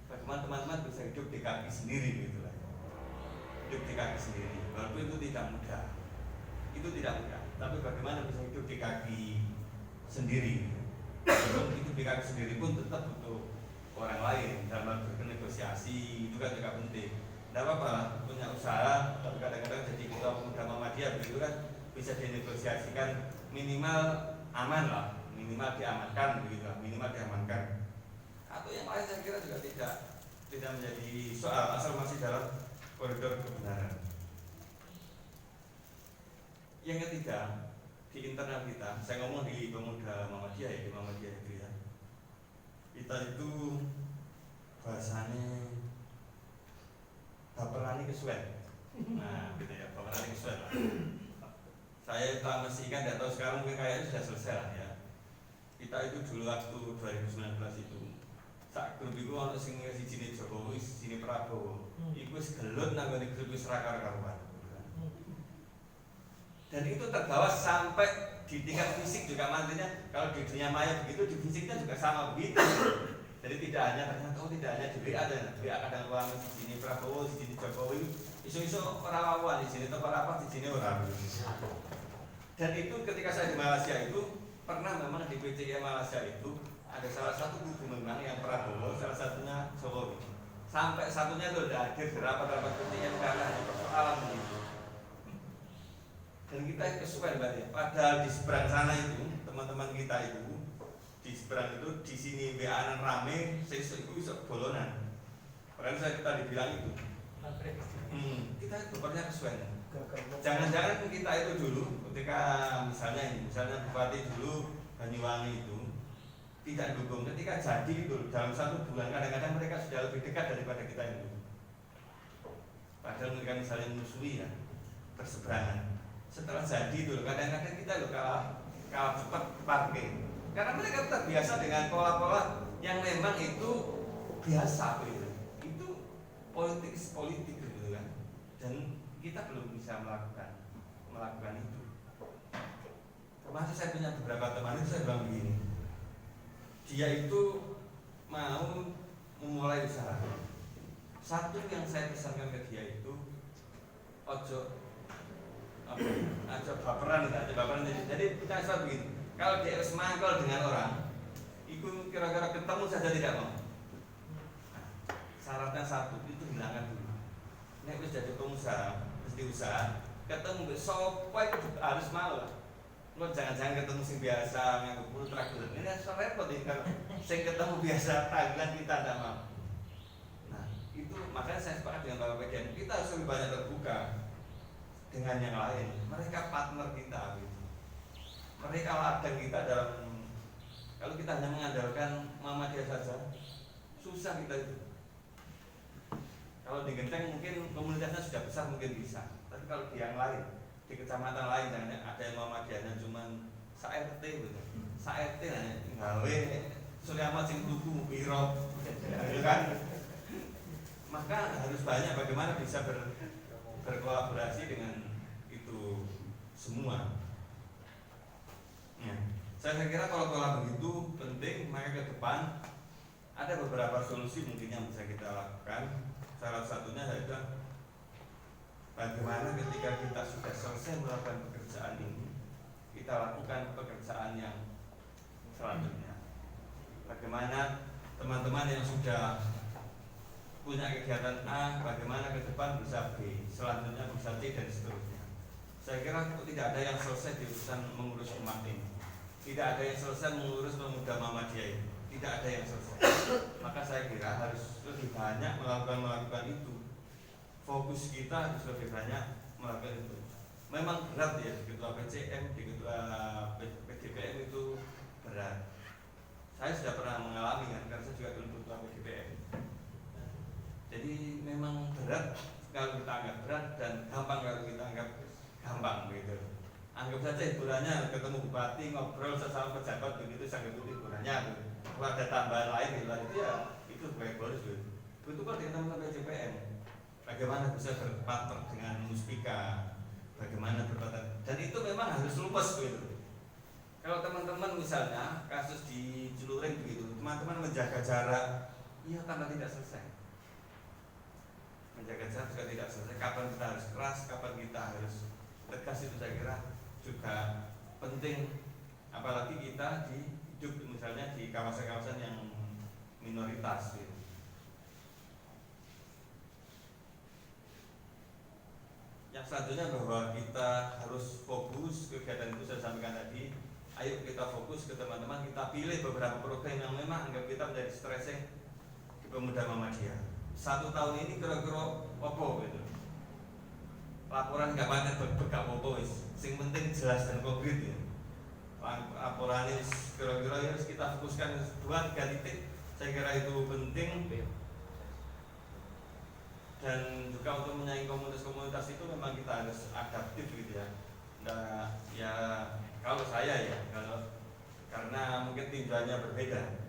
bagaimana teman-teman bisa hidup di kaki sendiri gitu lah. Hidup di kaki sendiri, walaupun itu tidak mudah. Itu tidak mudah, tapi bagaimana bisa hidup di kaki sendiri. Walaupun hidup di kaki sendiri pun tetap butuh orang lain dalam bernegosiasi, itu kan juga penting. Tidak apa-apa punya usaha, tapi kadang-kadang jadi ketua pemuda Muhammadiyah begitu kan bisa dinegosiasikan minimal aman lah, minimal diamankan begitu lah, minimal diamankan. Atau yang lain saya kira juga tidak menjadi soal asal masih dalam koridor kebenaran. Yang ketiga, di internal kita, saya ngomong di pemuda Muhammadiyah ya, di Muhammadiyah itu ya. Kita itu bahasanya baperan ini kesuwen. Nah, gitu ya, baperan ini kesuwen lah. Saya telah mesikan, tidak tahu sekarang mungkin kayaknya sudah selesai lah ya. Kita itu dulu waktu 2019 itu sak grup itu ono sing sijine Jokowi, sijine Prabowo. Iku wis gelut nang ngene grup wis ra karuan. Dan itu terbawa sampai di tingkat fisik juga mantinya. Kalau di dunia maya begitu, di fisiknya juga sama begitu. Jadi tidak hanya ternyata tidak hanya di WA dan WA kadang uang di sini Prabowo, di sini Jokowi, isu-isu orang lawan di sini tempat apa di sini orang. Dan itu ketika saya di Malaysia itu pernah memang di PCI Malaysia itu ada salah satu kubu memang yang Prabowo, salah satunya Jokowi. Sampai satunya itu udah hadir di rapat-rapat PCI karena hanya persoalan begitu. Dan kita kesukaan banget. Padahal di seberang sana itu teman-teman kita itu di seberang itu di sini WA-an rame, sesuk itu bisa bolonan. Padahal saya tadi bilang itu. Kita itu pernah kesukaan. Jangan-jangan kita itu dulu ketika misalnya bupati dulu Banyuwangi itu tidak dukung, ketika jadi itu dalam 1 bulan kadang-kadang mereka sudah lebih dekat daripada kita itu. Padahal mereka misalnya musuhi ya, berseberangan. Setelah jadi itu kadang-kadang kita kalah cepat parkir. Karena mereka terbiasa dengan pola-pola yang memang itu biasa gitu. Itu politik gitu kan. Dan kita belum bisa melakukan itu. Termasuk saya punya beberapa teman itu saya bilang begini. Dia itu mau memulai usaha. Satu yang saya pesankan ke dia itu ojo baperan. Jadi kita asal begini. Kalau dia harus mangkal dengan orang, itu kira-kira ketemu saja tidak mau. Nah, syaratnya satu itu hilangkan dulu. Nek wis jadi pengusaha, mesti usaha, ketemu sopo itu harus mau lah. Lo jangan-jangan ketemu sing biasa nganggo puluh traktor. Ini kan repot nih kalau sing ketemu biasa tagihan kita tidak mau. Nah, itu makanya saya sepakat dengan Bapak PDN. Kita harus lebih banyak terbuka dengan yang lain. Mereka partner kita gitu. Mereka ladang kita dalam, kalau kita hanya mengandalkan Muhammadiyah saja, susah kita itu. Kalau di Genteng mungkin komunitasnya sudah besar mungkin bisa, tapi kalau di yang lain, di kecamatan lain jangan ada yang Muhammadiyahnya cuma sa-RT gitu, sa-RT hanya gawe Surya Ahmad sing tuku piro, gitu kan? Maka harus banyak bagaimana bisa berkolaborasi dengan itu semua. Ya. Saya kira kalau pola begitu penting, maka ke depan ada beberapa solusi mungkin yang bisa kita lakukan. Salah satunya adalah bagaimana ketika kita sudah selesai melakukan pekerjaan ini, kita lakukan pekerjaan yang selanjutnya. Bagaimana teman-teman yang sudah punya kegiatan A, bagaimana ke depan bisa B, selanjutnya bisa C dan seterusnya. Saya kira tidak ada yang selesai di urusan mengurus umat ini. Tidak ada yang selesai mengurus pemuda Muhammadiyah ini. Tidak ada yang selesai. Maka saya kira harus lebih banyak melakukan itu. Fokus kita harus lebih banyak melakukan itu. Memang berat ya, di ketua PCM, di ketua PDPM itu berat. Saya sudah pernah mengalami kan, karena saya juga dulu ketua PDPM. Jadi memang berat kalau kita anggap berat dan gampang kalau kita anggap gampang gitu. Anggap saja hiburannya ketemu bupati ngobrol sesama pejabat begitu sangat itu hiburannya. Kalau ada tambahan lain di luar itu ya itu baik bonus gitu. Itu kalau di teman-teman PJPM, bagaimana bisa berpartner dengan Muspika, bagaimana berpartner, dan itu memang harus lupas gitu. Kalau teman-teman misalnya kasus di Celuring begitu, teman-teman menjaga jarak, iya karena tidak selesai. Menjaga jarak juga tidak selesai. Kapan kita harus keras, kapan kita harus tegas, itu saya kira juga penting. Apalagi kita hidup misalnya di kawasan-kawasan yang minoritas gitu. Yang selanjutnya bahwa kita harus fokus kegiatan itu saya sampaikan tadi. Ayo kita fokus ke teman-teman, kita pilih beberapa program yang memang anggap kita menjadi stressing di pemuda Muhammadiyah. 1 tahun ini kira-kira opo gitu. Laporan nggak pakai bergak opo wis. Sing penting jelas dan konkret ya. Laporan ini kira-kira harus kita fokuskan 2-3 titik. Saya kira itu penting. dan juga untuk menyaingi komunitas-komunitas itu memang kita harus adaptif gitu ya. Nah, ya kalau saya ya karena mungkin tinjauannya berbeda,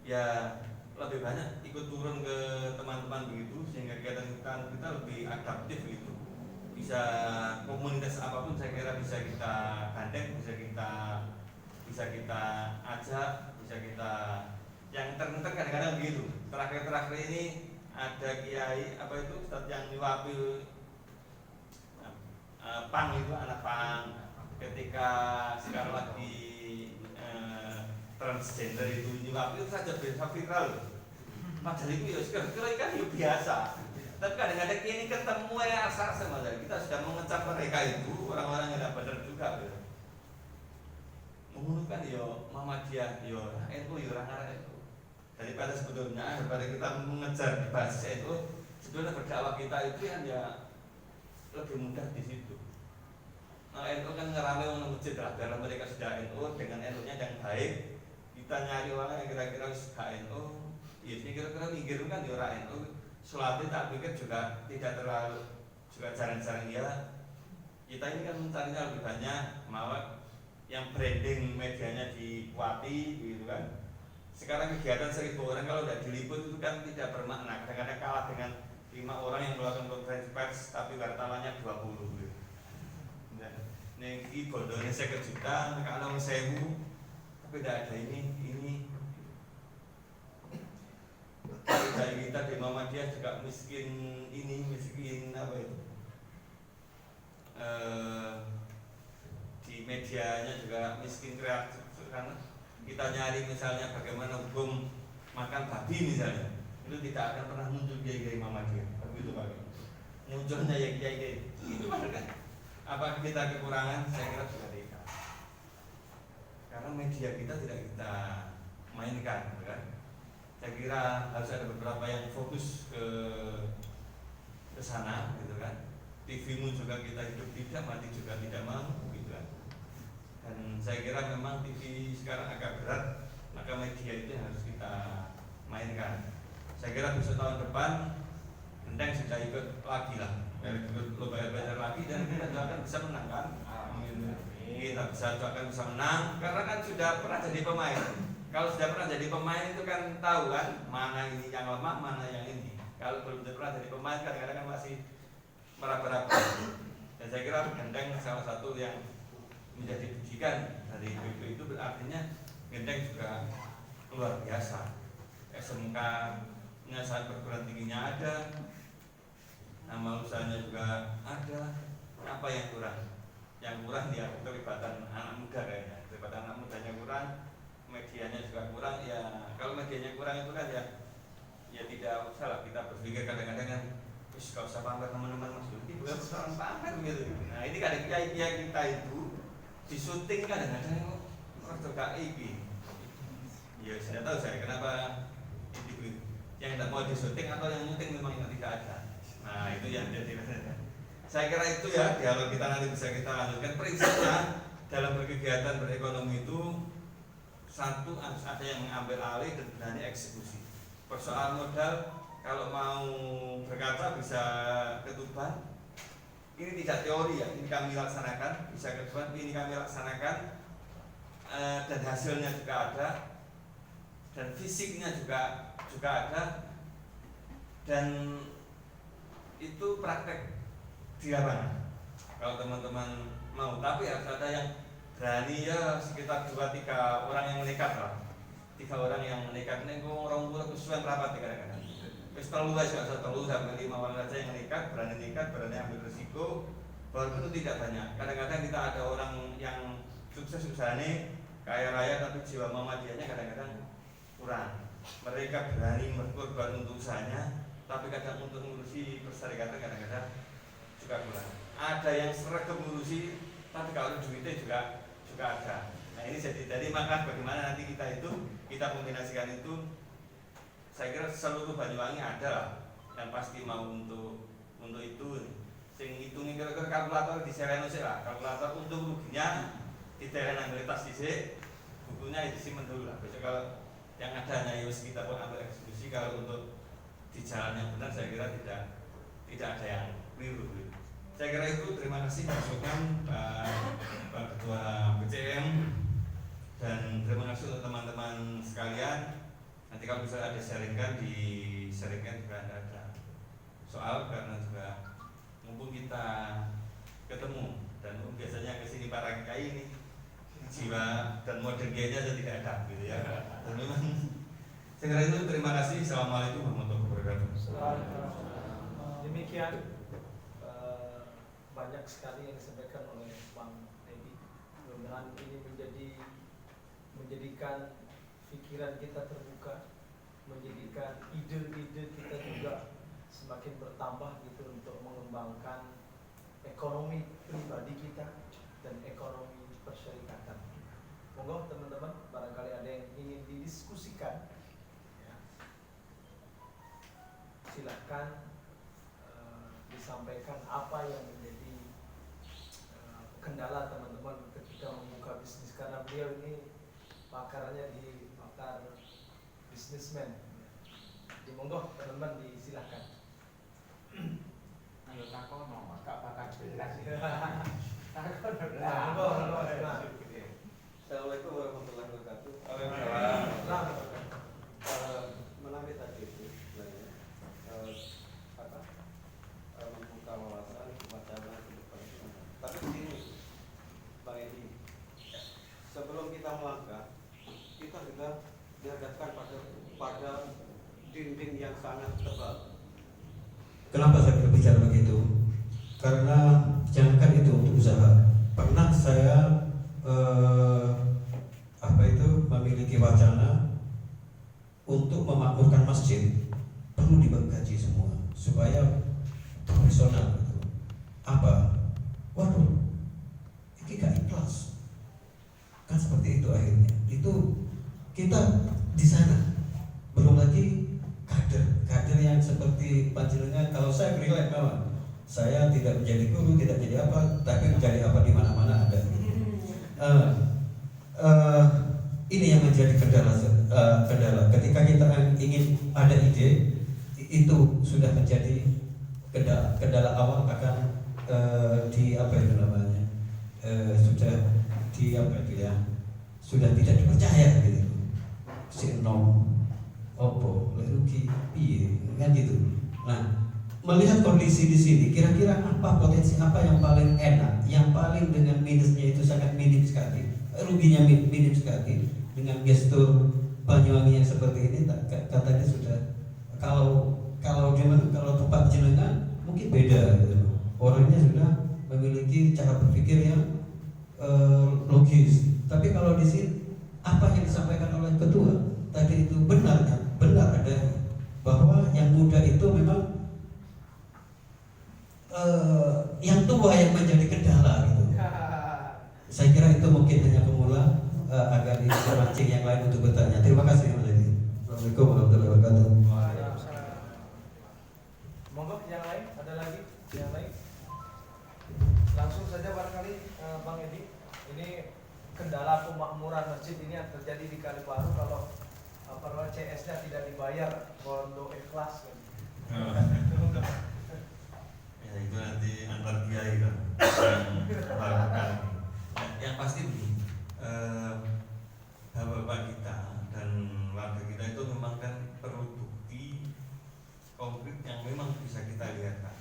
ya lebih banyak ikut turun ke teman-teman begitu sehingga kegiatan kita lebih adaptif gitu. Bisa komunitas apapun saya kira bisa kita gandeng, bisa kita ajak, bisa kita yang tertentu kadang-kadang begitu. Terakhir ini ada kiai apa itu Ustadz yang nyuapil pang itu anak pang ketika sekarang lagi transgender itu nyuapil itu saja bisa viral. Padahal itu ya sekarang kan ya biasa. Tapi kadang-kadang ini ketemu ya asal-asal kita sudah mengecap mereka itu orang-orang yang tidak benar juga. Menggunakan yo Muhammadiyah yo NU yo orang-orang itu. Daripada kita mengejar bahasa itu, sebetulnya berdakwah kita itu yang ya lebih mudah di situ. Nah, NU kan ngerame orang masjid lah, karena mereka sudah NU dengan NU-nya yang baik. Kita nyari orang yang kira-kira sudah NU, ya ini kira-kira mikir kan di orang NU. Sholatnya tak pikir juga tidak terlalu juga jarang-jarang ya. Kita ini kan mencarinya lebih banyak, malah yang branding medianya dikuati gitu kan. Sekarang kegiatan 1000 orang kalau tidak diliput itu kan tidak bermakna. Kadang-kadang kalah dengan 5 orang yang melakukan konferensi pers tapi wartawannya 20 gitu. Nah, ini bodohnya saya kejutan kalau 1000 tapi tidak ada ini. Dari kita di Muhammadiyah juga miskin apa itu? Di medianya juga miskin kreatif karena kita nyari misalnya bagaimana hukum makan babi misalnya, itu tidak akan pernah muncul kiai-kiai Muhammadiyah, begitu Pak. Munculnya ya kiai-kiai itu kan. Apa kita kekurangan? Saya kira juga tidak. Karena media kita tidak kita mainkan, kan? Saya kira harus ada beberapa yang fokus ke sana, gitu kan. TV-mu juga kita hidup tidak, mati juga tidak mau, gitu kan. Dan saya kira memang TV sekarang agak berat, maka media itu harus kita mainkan. Saya kira besok tahun depan Genteng sudah ikut lagi lah, ikut lomba belajar lagi dan kita juga akan bisa menang kan? Kita akan bisa menang karena kan sudah pernah jadi pemain. Kalau sudah pernah jadi pemain itu kan tahu kan mana ini yang lemah, mana yang ini. Kalau belum pernah jadi pemain kadang-kadang kan masih meraba-raba. Dan saya kira Genteng salah satu yang menjadi rujukan dari BP itu berartinya Genteng juga luar biasa. SMK-nya saat perguruan tingginya ada, nama usahanya juga ada. Apa yang kurang? Yang kurang dia keterlibatan anak muda kayaknya. Keterlibatan anak mudanya kurang, medianya juga kurang. Ya kalau medianya kurang itu kan ya tidak usah lah kita berpikir kadang-kadang kan gak usah pamer teman-teman Mas Yuki, bukan persoalan pamer gitu. Nah ini kadang-kadang kita itu disunting kadang-kadang ordo KIP. Ya sudah tahu saya kenapa itu yang tidak mau disunting atau yang nyunting memang yang tidak ada. Nah itu yang jadi. Saya kira itu ya dialog kita nanti bisa kita lanjutkan. Prinsipnya dalam berkegiatan berekonomi itu satu harus ada yang mengambil alih dan berani eksekusi. Persoalan modal kalau mau berkata bisa ketuban. Ini tidak teori ya, ini kami laksanakan, bisa ketuban, ini kami laksanakan dan hasilnya juga ada dan fisiknya juga ada dan itu praktek di lapangan. Kalau teman-teman mau, tapi harus ada yang berani ya sekitar 2-3 orang yang nekat lah. 3 orang yang nekat nih orang tua kesuwen rapat kadang-kadang. Wis telu wis gak usah telu sampai 5 orang saja yang nekat, berani ambil risiko. Walaupun itu tidak banyak. Kadang-kadang kita ada orang yang sukses usahanya kaya raya tapi jiwa Muhammadiyahnya kadang-kadang kurang. Mereka berani berkorban untuk usahanya, tapi kadang untuk mengurusi persyarikatan kadang-kadang juga kurang. Ada yang seragam mengurusi, tapi kalau duitnya juga ada. Nah ini jadi maka bagaimana nanti kita kombinasikan itu. Saya kira seluruh Banyuwangi ada lah yang pasti mau untuk itu. Sing hitungin kira-kira kalkulator di sereno sih lah. Kalkulator untung ruginya di analitas sih. Bukunya itu sih dulu lah. Besok kalau yang ada hanya kita pun ambil eksekusi. Kalau untuk di jalan yang benar saya kira tidak ada yang keliru gitu. Saya kira itu. Terima kasih masukan Pak Ketua BCM, dan terima kasih untuk teman-teman sekalian. Nanti kalau misalnya ada sharingkan, di-sharingkan juga ada soal, karena juga mumpung kita ketemu dan biasanya kesini para kiai ini jiwa dan modern kiainya saya tidak ada gitu ya. Dan memang saya kira itu. Terima kasih. Assalamualaikum warahmatullahi wabarakatuh. Demikian banyak sekali yang disampaikan oleh Bang Edi. Mudah-mudahan ini menjadikan pikiran kita terbuka, menjadikan ide-ide kita juga semakin bertambah gitu untuk mengembangkan ekonomi pribadi kita dan ekonomi persyarikatan. Monggo teman-teman, barangkali ada yang ingin didiskusikan, ya, silahkan disampaikan apa yang menjadi kendala teman-teman ketika membuka bisnis, karena beliau ini pakarnya di pakar bisnismen. Jadi monggo teman-teman disilahkan. Ayo takon no, gak bakal jelas. Takon Monggo. Assalamualaikum warahmatullahi wabarakatuh. Waalaikumsalam. Menarik tadi itu sebenarnya membuka wawasan wacana ke depan itu. Tapi begini, Bang Edi, sebelum kita melangkah, kita juga dihadapkan pada dinding yang sangat tebal. Kenapa saya berbicara begitu? Karena jangankan itu untuk usaha. Pernah saya memiliki wacana untuk memakmurkan masjid perlu dibagi semua supaya profesional gitu. Apa? Waduh, ini gak ikhlas. Kan seperti itu akhirnya. Itu kita di sana. Belum lagi kader yang seperti panjenengan. Kalau saya relate kawan, saya tidak menjadi guru, tidak menjadi apa, tapi menjadi apa di mana-mana ada. Ini yang menjadi kendala. Ketika kita ingin ada ide, itu sudah menjadi kendala awal akan sudah tidak dipercaya gitu. Si nom opo rugi piye kan gitu. Nah, melihat kondisi di sini, kira-kira apa potensi apa yang paling enak, yang paling dengan minusnya itu sangat minim sekali, ruginya minim sekali dengan gestur Banyuwangi yang seperti ini. Katanya sudah kalau tempat jenengan mungkin beda gitu. Orangnya sudah memiliki cara berpikir yang logis. Tapi kalau di sini apa yang disampaikan oleh ketua tadi itu benar ada bahwa yang muda itu memang yang tua yang menjadi kendala gitu. Saya kira itu mungkin hanya pemula agar bisa mancing yang lain untuk bertanya. Terima kasih Mas Edi. Assalamualaikum warahmatullahi wabarakatuh. Monggo yang lain, ada lagi yang lain? Langsung saja barangkali Bang Edi. Ini kendala pemakmuran masjid ini yang terjadi di Kalibaru kalau CS-nya tidak dibayar, bondo ikhlas kan. Ya itu nanti antar kiai kan. Yang pasti begini, bapak kita dan warga kita itu memang kan perlu bukti konkret yang memang bisa kita lihat kan.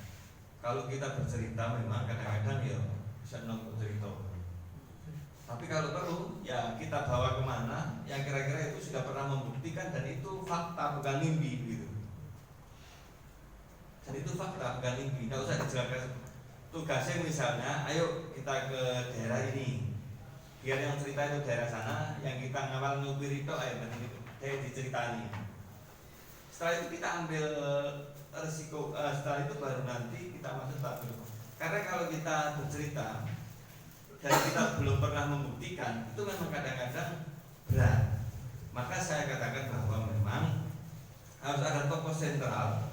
Kalau kita bercerita memang kadang-kadang ya bisa nongkrong cerita. Tapi kalau perlu ya kita bawa kemana yang kira-kira itu sudah pernah membuktikan dan itu fakta bukan mimpi gitu. Dan itu fakta bukan mimpi. Tidak usah dijelaskan. Tugasnya misalnya, ayo kita ke daerah ini. Biar yang cerita itu daerah sana, yang kita ngawal nyupir itu ayo diceritani. Setelah itu kita ambil resiko. Setelah itu baru nanti kita masuk tahap. Karena kalau kita bercerita dan kita belum pernah membuktikan, itu memang kadang-kadang berat. Maka saya katakan bahwa memang harus ada tokoh sentral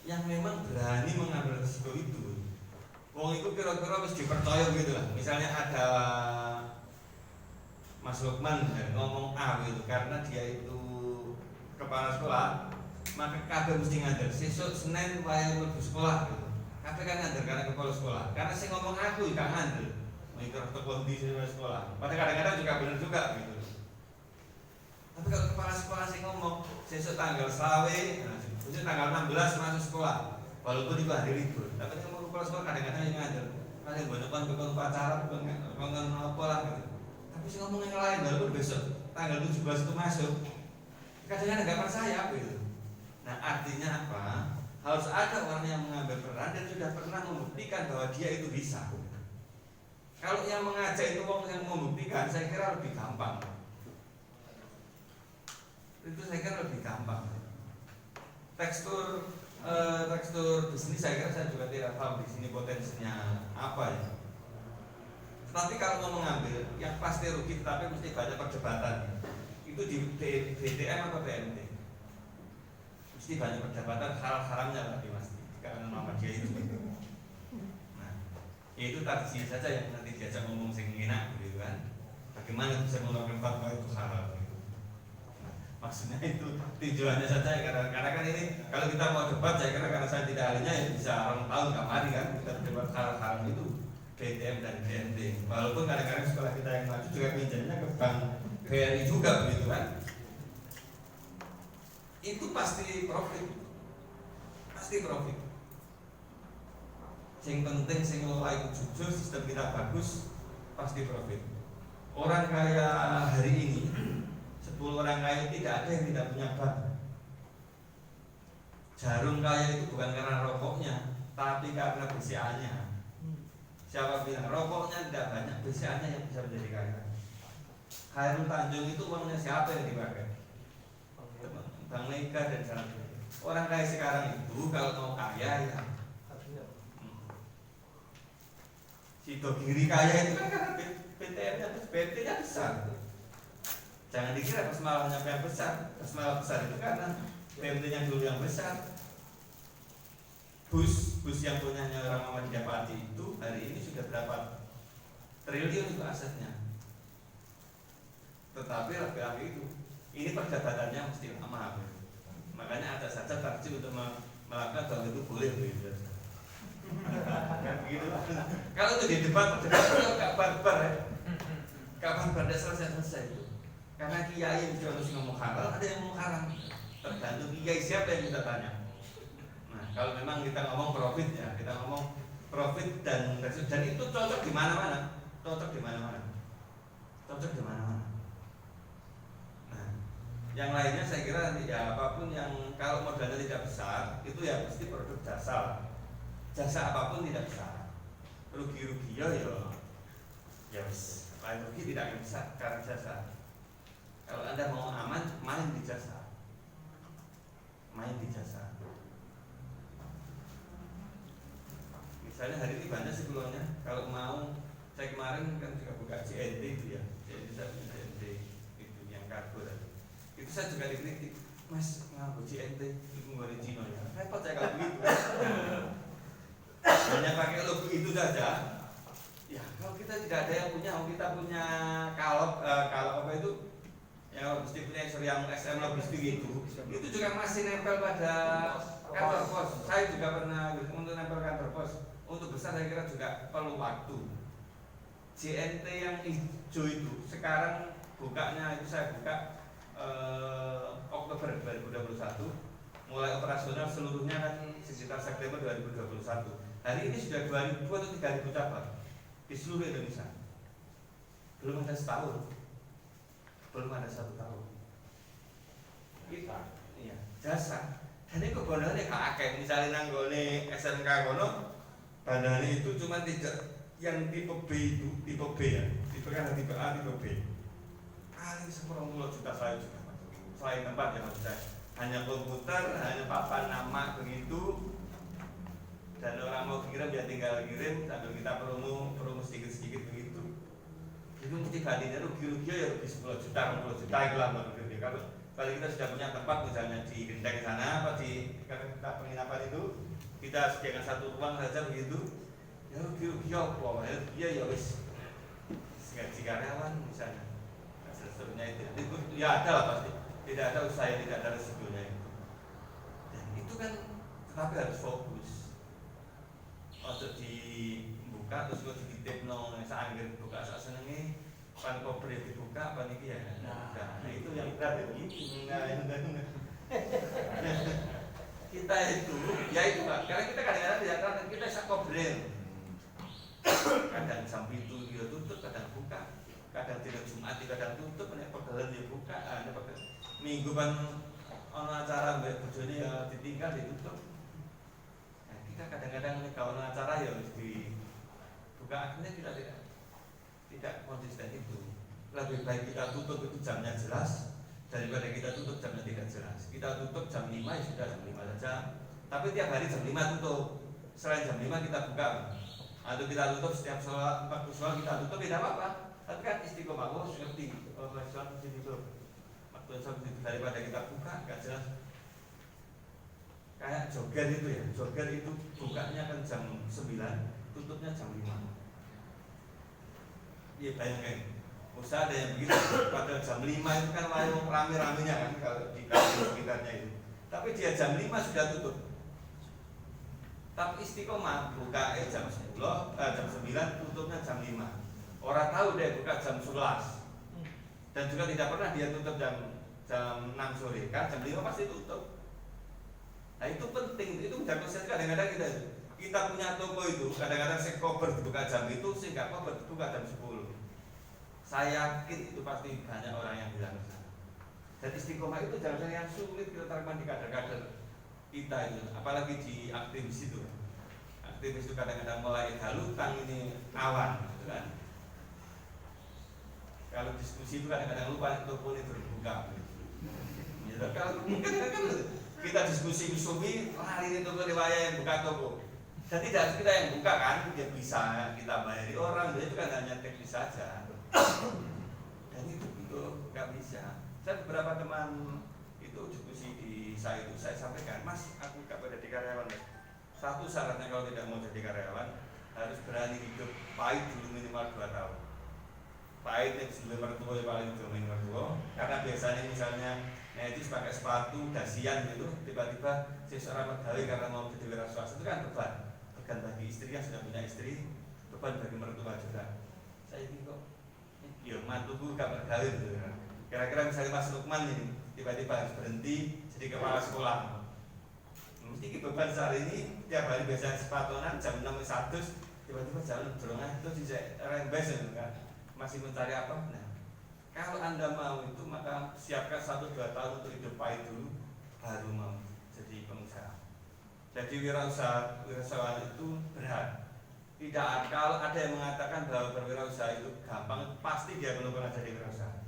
yang memang berani mengambil risiko itu. Wong itu kira-kira harus dipercaya gitu lah. Misalnya ada Mas Lukman ngomong A gitu, karena dia itu kepala sekolah, maka kabeh mesti ngajar. Sesuk Senin wae mlebu sekolah gitu. Kabeh kan ngajar karena kepala sekolah. Karena sing ngomong aku gak ngajar. Mikir teko ndi sekolah. Padahal kadang-kadang juga benar juga gitu. Tapi kalau kepala sekolah sing ngomong sesuk tanggal 20, besok tanggal 16 masuk sekolah. Walaupun itu hari libur, tapi kalau kepala sekolah kadang-kadang yang ngajar. Kadang banyak pacaran, kongen apa lah gitu. Tapi sing ngomong yang lain walaupun besok tanggal 17 itu masuk. Kadang-kadang nggak percaya gitu. Nah artinya apa? Harus ada orang yang mengambil peran dan sudah pernah membuktikan bahwa dia itu bisa. Kalau yang mengajak itu orang yang membuktikan, saya kira lebih gampang. Itu saya kira lebih gampang. Tekstur bisnis saya kira saya juga tidak paham di sini potensinya apa ya. Tapi kalau mau mengambil, yang pasti rugi tapi mesti banyak perdebatan. Itu di BDM atau BMT? Mesti banyak perdebatan haram-haramnya tadi mas. Karena nama dia itu. Nah, itu tradisi saja yang nanti diajak ngomong sing enak gitu kan. Bagaimana bisa melakukan fatwa itu haram gitu. Nah, maksudnya itu tujuannya saja karena kan ini kalau kita mau debat saya kira karena saya tidak ahlinya ya bisa orang tahun kamari kan kita debat haram itu BTM dan BNT. Walaupun kadang-kadang sekolah kita yang maju juga pinjamnya ke bank BRI juga begitu kan. Itu pasti profit. Pasti profit. Yang penting sing ngelola itu jujur, sistem kita bagus, pasti profit. Orang kaya hari ini 10 orang kaya tidak ada yang tidak punya bank. Jarum kaya itu bukan karena rokoknya, tapi karena BCA-nya. Siapa bilang rokoknya tidak banyak, BCA-nya yang bisa menjadi kaya. Khairul Tanjung itu uangnya siapa yang dipakai? Bang Mega dan jalan. Orang kaya sekarang itu kalau mau kaya ya Sido Giri kaya itu kan karena BTN-nya BT-nya besar. Jangan dikira pas malahnya yang besar, pas malah besar itu karena BMT-nya dulu yang besar. Bus yang punyanya orang Muhammadiyah Pati itu hari ini sudah berapa triliun itu asetnya. Tetapi lagi-lagi itu ini perdebatannya mesti lama. Makanya ada saja tarjih untuk melakukan hal itu boleh begitu. Kan begitu. Kalau itu di debat nggak barbar ya. Gak barbar selesai itu. Karena kiai juga harus ngomong halal, ada yang ngomong haram. Tergantung kiai siapa yang kita tanya. Nah, kalau memang kita ngomong profit ya, kita ngomong profit dan itu cocok di mana-mana. Cocok di mana-mana. Cocok di mana-mana. Nah, yang lainnya saya kira ya apapun yang kalau modalnya tidak besar, itu ya mesti produk jasa. Jasa apapun tidak besar. Rugi-rugi ya wis. Lain rugi tidak bisa karena jasa. Kalau Anda mau aman, main di jasa. Main di jasa. Misalnya hari ini banyak sih peluangnya. Kalau mau, saya kemarin kan juga buka CNT itu ya. CNT itu yang kargo tadi. Itu saya juga dikritik. Mas, nganggo CNT itu nggak Cina ya. Repot saya kalau begitu. Hanya pakai logo itu saja. Ya, kalau kita tidak ada yang punya, kita punya kalau apa itu? Ya mesti punya yang SM logistik itu juga masih nempel pada kantor pos. Saya juga pernah untuk nempel kantor pos. Untuk besar saya kira juga perlu waktu. JNT yang hijau itu sekarang bukanya itu saya buka Oktober 2021, mulai operasional seluruhnya kan sekitar September 2021. Hari ini sudah 2.000 atau 3.000 cabang di seluruh Indonesia. Belum ada setahun. Belum ada 1 tahun. Kita, iya, jasa. Dan itu bandane gak akeh. Misalnya nanggone SMK kono, bandane itu cuma 3 yang tipe B itu, tipe B ya. Tipe kan tipe A, tipe B. Kali 10 juta saya juga. Selain tempat yang maksud saya. Hanya komputer, hanya papan nama begitu. Dan orang mau kirim ya tinggal kirim sambil kita promo sedikit-sedikit begitu. Itu mesti gantinya rugi ya rugi 10 juta, 20 juta itu lah menurut. Kalau kita sudah punya tempat misalnya di Genteng sana apa di penginapan itu kita sediakan 1 ruang saja begitu ya rugi ya apa ya wis gaji karyawan misalnya nah, seterusnya itu ya ada lah pasti tidak ada usaha yang tidak ada resikonya itu itu kan tetapi harus fokus. Ojo dibuka terus kok dititipno saangger buka sak senenge pan koper dibuka apa niki ya. Nah, itu yang berat itu. Kita itu ya itu Pak, karena kita kadang-kadang tidak tahu kita sak kobrel. Kadang jam itu dia tutup, kadang buka. Kadang tidak Jumat, kadang tutup, nek pegawai dia buka, ada minggu kan ono acara mbek bojone ya ditinggal ditutup. Nah, kita kadang-kadang nek kalau acara ya harus dibuka, akhirnya kita tidak konsisten itu. Lebih baik kita tutup itu jamnya jelas daripada kita tutup jamnya tidak jelas. Kita tutup jam 5 ya sudah jam 5 saja. Tapi tiap hari jam 5 tutup. Selain jam 5 kita buka. Atau kita tutup setiap sholat, waktu sholat kita tutup tidak apa-apa. Tapi kan istiqomah, ngerti. Sholat di sini tuh. Waktu sholat itu daripada kita buka enggak jelas. Kayak jogger itu ya. Jogger itu bukanya kan jam 9, tutupnya jam 5. Iya bayangkan. Usaha ada yang begitu, pada jam 5 itu kan rame-ramenya kan kalau di sekitarnya itu. Tapi dia jam 5 sudah tutup. Tapi istiqomah buka jam 10, jam 9 tutupnya jam 5. Orang tahu dia buka jam 11. Dan juga tidak pernah dia tutup jam 6 sore kan jam 5 pasti tutup. Nah itu penting, itu menjadi konsep kadang-kadang kita punya toko itu kadang-kadang sekober dibuka jam itu sehingga kober dibuka jam 10. Saya yakin itu pasti banyak orang yang bilang sana. Dan istiqomah itu jangan yang sulit kita terapkan di kader-kader kita itu, apalagi di aktivis itu. Aktivis itu kadang-kadang mulai halutan ini awan, gitu kan. Kalau diskusi itu kadang-kadang lupa toko ini terbuka. Gitu. Kalau mungkin kan kita diskusi suami lari toko riwayat yang buka toko. Dan tidak harus kita yang buka kan, dia bisa kita bayari orang, jadi itu kan hanya teknis saja. Dan itu nggak bisa. Saya beberapa teman itu diskusi di saya itu saya sampaikan, Mas, aku nggak boleh jadi karyawan. Satu syaratnya kalau tidak mau jadi karyawan harus berani hidup pahit dulu minimal 2 tahun. Pahit yang sebelum mertua paling dulu minimal 2. Karena biasanya misalnya itu pakai sepatu dasian gitu, tiba-tiba seorang pegawai karena mau jadi wira swasta itu kan beban bagi istri yang sudah punya istri, beban bagi mertua juga. Saya ini kok ya mantuku gak bergawe gitu kan. Kira-kira misalnya Mas Lukman ini tiba-tiba harus berhenti jadi kepala sekolah. Mesti beban sehari ini tiap hari biasanya sepatonan jam 6 100 tiba-tiba jalan dorongan itu bisa rembes gitu kan. Masih mencari apa? Nah, kalau Anda mau itu maka siapkan 1-2 tahun untuk hidup pahit dulu baru mau jadi pengusaha. Jadi wirausaha itu berat. Tidak, kalau ada yang mengatakan bahwa berwirausaha itu gampang, pasti dia belum pernah jadi wirausaha.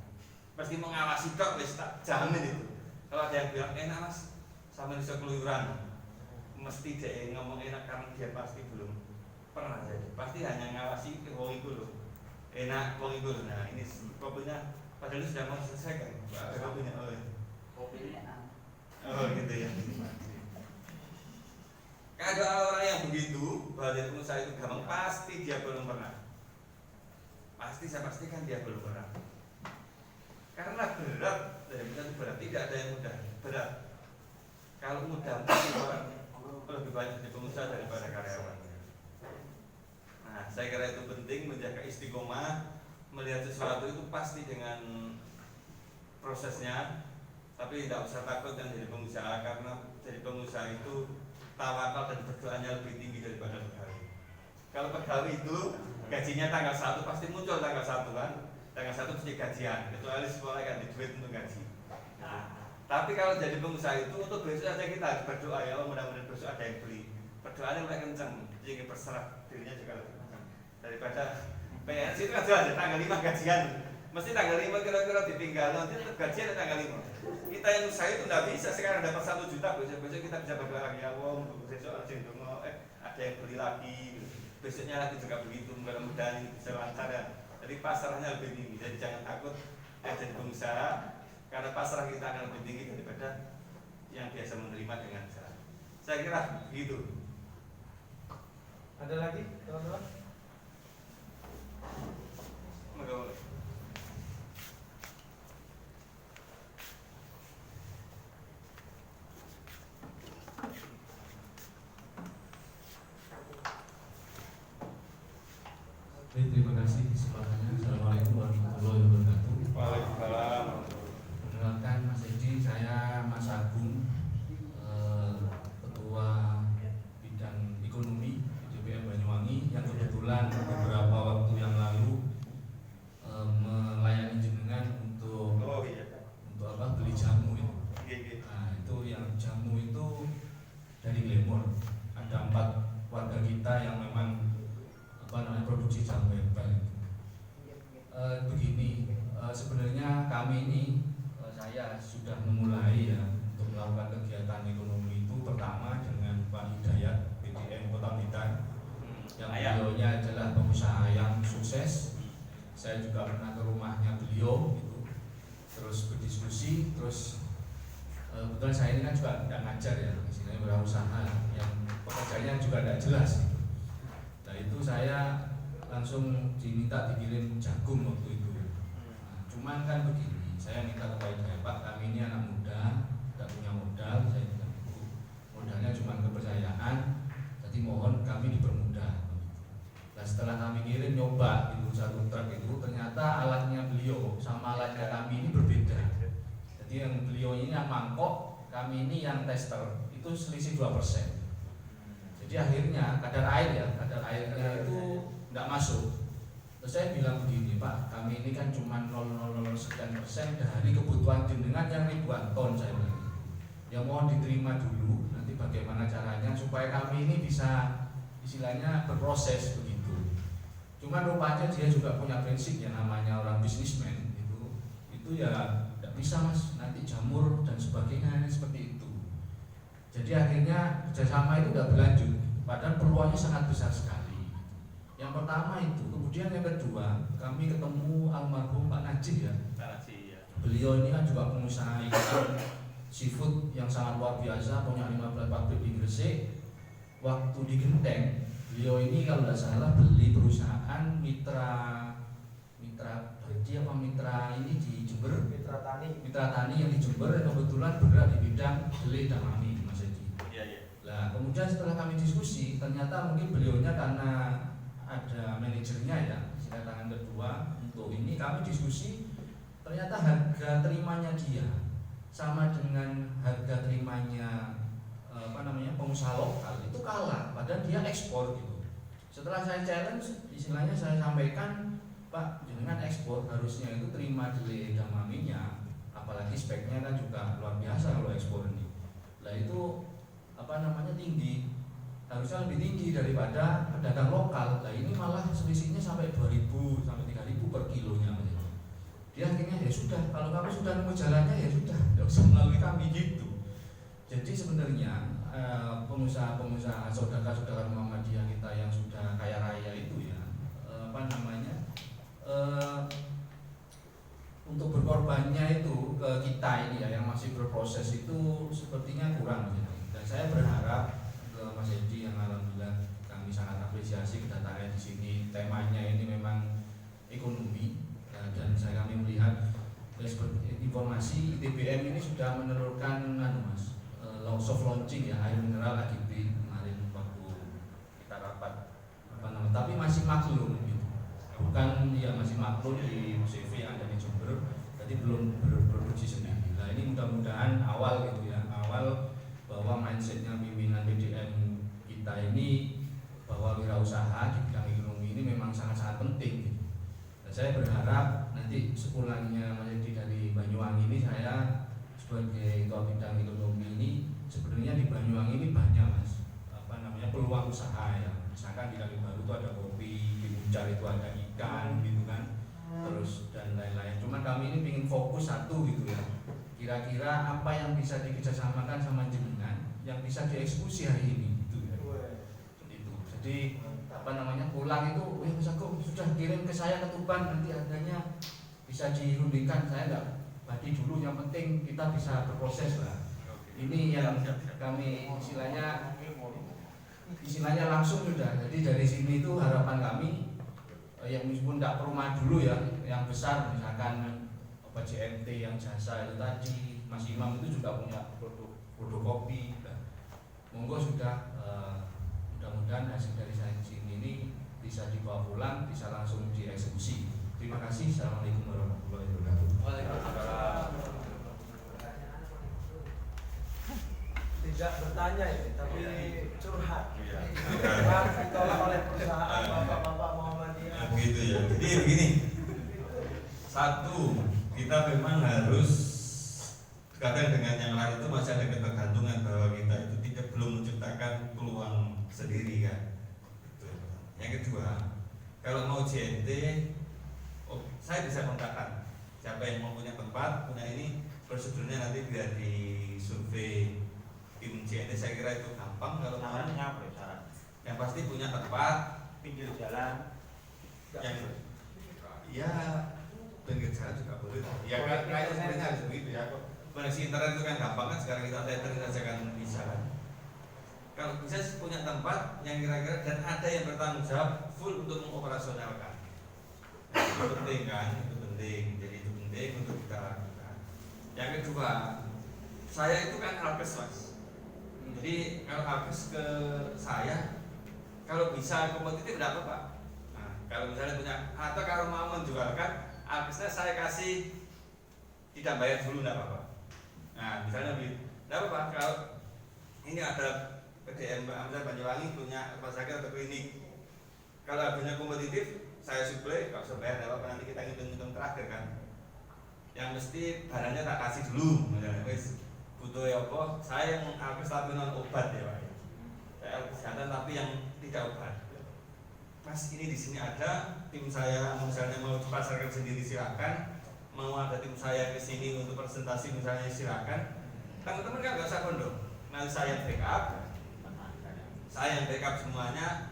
Pasti mengawasi kok, wis tak jamin itu. Kalau ada yang bilang enak Mas, sama bisa keluyuran, mesti dia ngomong enak karena dia pasti belum pernah jadi. Pasti hanya ngawasi wong iku lho. Enak wong iku lho. Nah, ini kopinya padahal sudah mau selesai kan. Kopinya Kopinya oh gitu ya. Ada orang yang begitu bahwa jadi pengusaha itu gampang, pasti dia belum pernah. Pasti saya pastikan dia belum pernah. Karena berat, dari itu berat, tidak ada yang mudah, berat. Kalau mudah mungkin orang lebih banyak jadi pengusaha daripada karyawan. Nah, saya kira itu penting menjaga istiqomah, melihat sesuatu itu pasti dengan prosesnya, tapi tidak usah takut yang jadi pengusaha karena jadi pengusaha itu tawakal dan berdoanya lebih tinggi daripada pegawai. Kalau pegawai itu gajinya tanggal 1 pasti muncul tanggal 1 kan. Tanggal 1 mesti gajian, kecuali sekolah kan di duit untuk gaji. Tapi kalau jadi pengusaha itu untuk besok saja kita harus berdoa ya Allah mudah-mudahan besok ada yang beli. Berdoanya mulai kencang, jadi berserah dirinya juga lebih kencang. Daripada PNS itu kan jelas tanggal 5 gajian. Mesti tanggal 5 kira-kira ditinggal nanti tetap gajian tanggal 5. Kita yang usaha itu tidak bisa sekarang dapat 1 juta besok kita bisa berdoa lagi ya Allah besok ada yang beli lagi besoknya lagi juga begitu mudah-mudahan ini bisa lancar ya. Jadi pasarnya lebih tinggi jadi jangan takut jadi pengusaha karena pasar kita akan lebih tinggi daripada yang biasa menerima dengan cara. Saya kira begitu. Ada lagi teman-teman? Moga-moga. kasih kesempatannya. Assalamualaikum warahmatullahi wabarakatuh. Waalaikumsalam. Perkenalkan Mas Edi, saya Mas Agung, Ketua Bidang Ekonomi DPM Banyuwangi, yang kebetulan beberapa waktu yang lalu melayani jenengan untuk beli jamu itu. Nah, itu yang jamu itu dari Glemor. Ada 4 warga kita yang memang produksi jamu herbal itu. Begini, sebenarnya kami ini saya sudah memulai ya untuk melakukan kegiatan ekonomi itu pertama dengan Pak Hidayat BDM Kota Blitar, yang beliaunya adalah pengusaha yang sukses. Saya juga pernah ke rumahnya beliau gitu, terus berdiskusi, terus kebetulan saya ini kan juga tidak ngajar ya, istilahnya berusaha yang pekerjaannya juga tidak jelas gitu. Nah itu saya langsung diminta dikirim jagung waktu itu. Nah, cuman kan begini, saya minta kepada Pak, kami ini anak muda, tidak punya modal, saya bilang itu modalnya cuma kepercayaan, jadi mohon kami dipermudah. Nah setelah kami kirim nyoba itu 1 truk itu, ternyata alatnya beliau sama alatnya kami ini berbeda. Jadi yang beliau ini yang mangkok, kami ini yang tester, itu selisih 2%. Jadi akhirnya kadar airnya itu tidak masuk. Terus saya bilang begini, Pak, kami ini kan cuma 0,00 sekian persen dari kebutuhan jenengan yang ribuan ton, saya bilang. Ya mohon diterima dulu, nanti bagaimana caranya supaya kami ini bisa istilahnya berproses begitu. Cuman rupanya dia juga punya prinsip yang namanya orang bisnismen itu ya tidak bisa Mas, nanti jamur dan sebagainya seperti itu. Jadi akhirnya kerjasama itu tidak berlanjut, padahal peluangnya sangat besar sekali. Yang pertama itu, kemudian yang kedua, kami ketemu almarhum Pak Najib ya. Beliau ini kan juga pengusaha ikan seafood yang sangat luar biasa, punya 15 pabrik di Gresik. Waktu di Genteng, beliau ini kalau tidak salah beli perusahaan mitra Baji apa mitra ini di Jember, Mitra Tani yang di Jember, yang kebetulan bergerak di bidang kedelai dan mami, Mas Edi. Nah, kemudian setelah kami diskusi, ternyata mungkin beliaunya karena ada manajernya ya, sila tangan kedua untuk ini kami diskusi, ternyata harga terimanya dia sama dengan harga terimanya pengusaha lokal itu kalah, padahal dia ekspor gitu. Setelah saya challenge, istilahnya saya sampaikan, Pak, dengan ekspor harusnya itu terima kedelai dan maminya, apalagi speknya kan juga luar biasa kalau ekspor ini. Lah itu tinggi, harusnya lebih tinggi daripada pedagang lokal. Nah ini malah selisihnya sampai 2.000 sampai 3.000 per kilonya. Dia akhirnya ya sudah, kalau kamu sudah nemu jalannya ya sudah, tidak usah melalui kami gitu. Jadi sebenarnya pengusaha-pengusaha saudara-saudara Muhammadiyah kita yang sudah kaya raya itu ya untuk berkorbannya itu ke kita ini ya yang masih berproses itu sepertinya kurang gitu. Dan saya berharap ke Mas Edi yang alhamdulillah kami sangat apresiasi kedatangan di sini, temanya ini memang ekonomi dan kami melihat informasi DPM ini sudah menelurkan soft launching ya air mineral AGB kemarin waktu kita rapat tapi masih maklum gitu. Bukan ya masih maklum di CV yang ada di Jember, jadi belum berproduksi sendiri. Nah ini mudah-mudahan awal gitu ya, awal bahwa mindsetnya pimpinan BDM kita ini bahwa wirausaha di bidang ekonomi ini memang sangat-sangat penting gitu. Dan saya berharap nanti sepulangnya menjadi dari Banyuwangi ini, saya sebagai ketua bidang ekonomi ini sebenarnya di Banyuwangi ini banyak Mas peluang usaha ya. Misalkan di Kali Baru itu ada kopi, di Muncar itu ada ikan gitu kan, terus dan lain-lain. Cuma kami ini ingin fokus satu gitu ya, kira-kira apa yang bisa dikerjasamakan sama jenengan yang bisa dieksekusi hari ini gitu ya. Itu. Jadi pulang itu, Mas Agung sudah kirim ke saya ke Tuban, nanti harganya bisa dirundingkan. Saya enggak badi dulu, yang penting kita bisa berproses lah. Ini yang kami istilahnya langsung sudah. Jadi dari sini itu harapan kami yang meskipun tidak perumah dulu ya, yang besar misalkan JNT yang jasa itu tadi, Mas Imam itu juga punya produk kopi. Monggo sudah mudah-mudahan hasil dari saya di sini ini bisa dibawa pulang, bisa langsung dieksekusi. Terima kasih. Assalamualaikum warahmatullahi wabarakatuh. Waalaikumsalam. Tidak bertanya ini, tapi curhat. Curhat ditolak oleh perusahaan bapak-bapak Muhammadiyah. Nah, begitu ya. Jadi begini. Satu, kita memang harus kadang dengan yang lain itu masih ada ketergantungan bahwa kita itu tidak belum menciptakan peluang sendiri kan. Gitu. Yang kedua, kalau mau JNT, saya bisa kontakkan siapa yang mau punya tempat, punya ini, prosedurnya nanti biar disurvei tim JNT. Saya kira itu gampang kalau mau. Syaratnya apa ya syarat? Yang pasti punya tempat, Pinggir jalan. yang ya pinggir jalan juga boleh. Ya kayak sebenarnya harus begitu ya. Koneksi internet itu kan gampang kan, sekarang kita tethering saja kan bisa kan. Kalau bisa sih punya tempat yang kira-kira dan ada yang bertanggung jawab full untuk mengoperasionalkan. Nah, itu penting kan, itu penting. Jadi itu penting untuk kita lakukan. Yang kedua, saya itu kan alkes mas. Jadi kalau alkes ke saya, kalau bisa kompetitif tidak apa-apa. Nah, kalau misalnya punya atau kalau mau menjualkan, alkesnya saya kasih tidak bayar dulu tidak apa-apa. Nah, misalnya begitu, tidak apa-apa. Kalau ini ada PDM Amsar Banyuwangi punya rumah sakit atau klinik, kalau harganya kompetitif, saya suplai, kalau usah bayar tidak apa-apa. Nanti kita hitung-hitung terakhir kan. Yang mesti barangnya tak kasih dulu, misalnya wis butuh ya apa? Saya yang alkes tapi non obat ya pak. Saya kesehatan tapi yang tidak obat. Mas ini di sini ada tim saya, misalnya mau dipasarkan sendiri silakan. Mau ada tim saya ke sini untuk presentasi misalnya silakan. Teman-teman kan nggak usah kondom. Nanti saya yang backup semuanya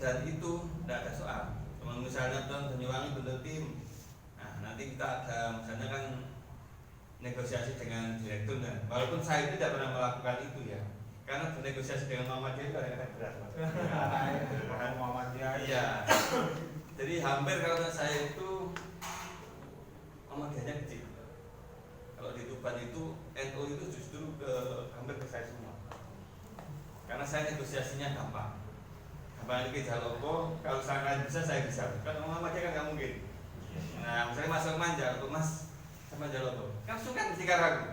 dan itu tidak ada soal. Kalau misalnya Banyuwangi bentuk tim, nah nanti kita ada misalnya kan negosiasi dengan direktur kan. Walaupun saya tidak pernah melakukan itu ya, karena bernegosiasi dengan Muhammadiyah itu kadang-kadang berat. Muhammadiyah. Iya. Jadi hampir kalau saya itu Muhammadiyahnya kecil. Kalau di Tuban itu NU itu justru hampir ke saya semua. Karena saya negosiasinya gampang. Gampang ini Jaloko, kalau saya bisa saya bisa. Kan Muhammadiyah kan nggak mungkin. Nah, misalnya Mas Lukman Jaloko, Mas sama Jaloko, kan sungkan mesti karaku.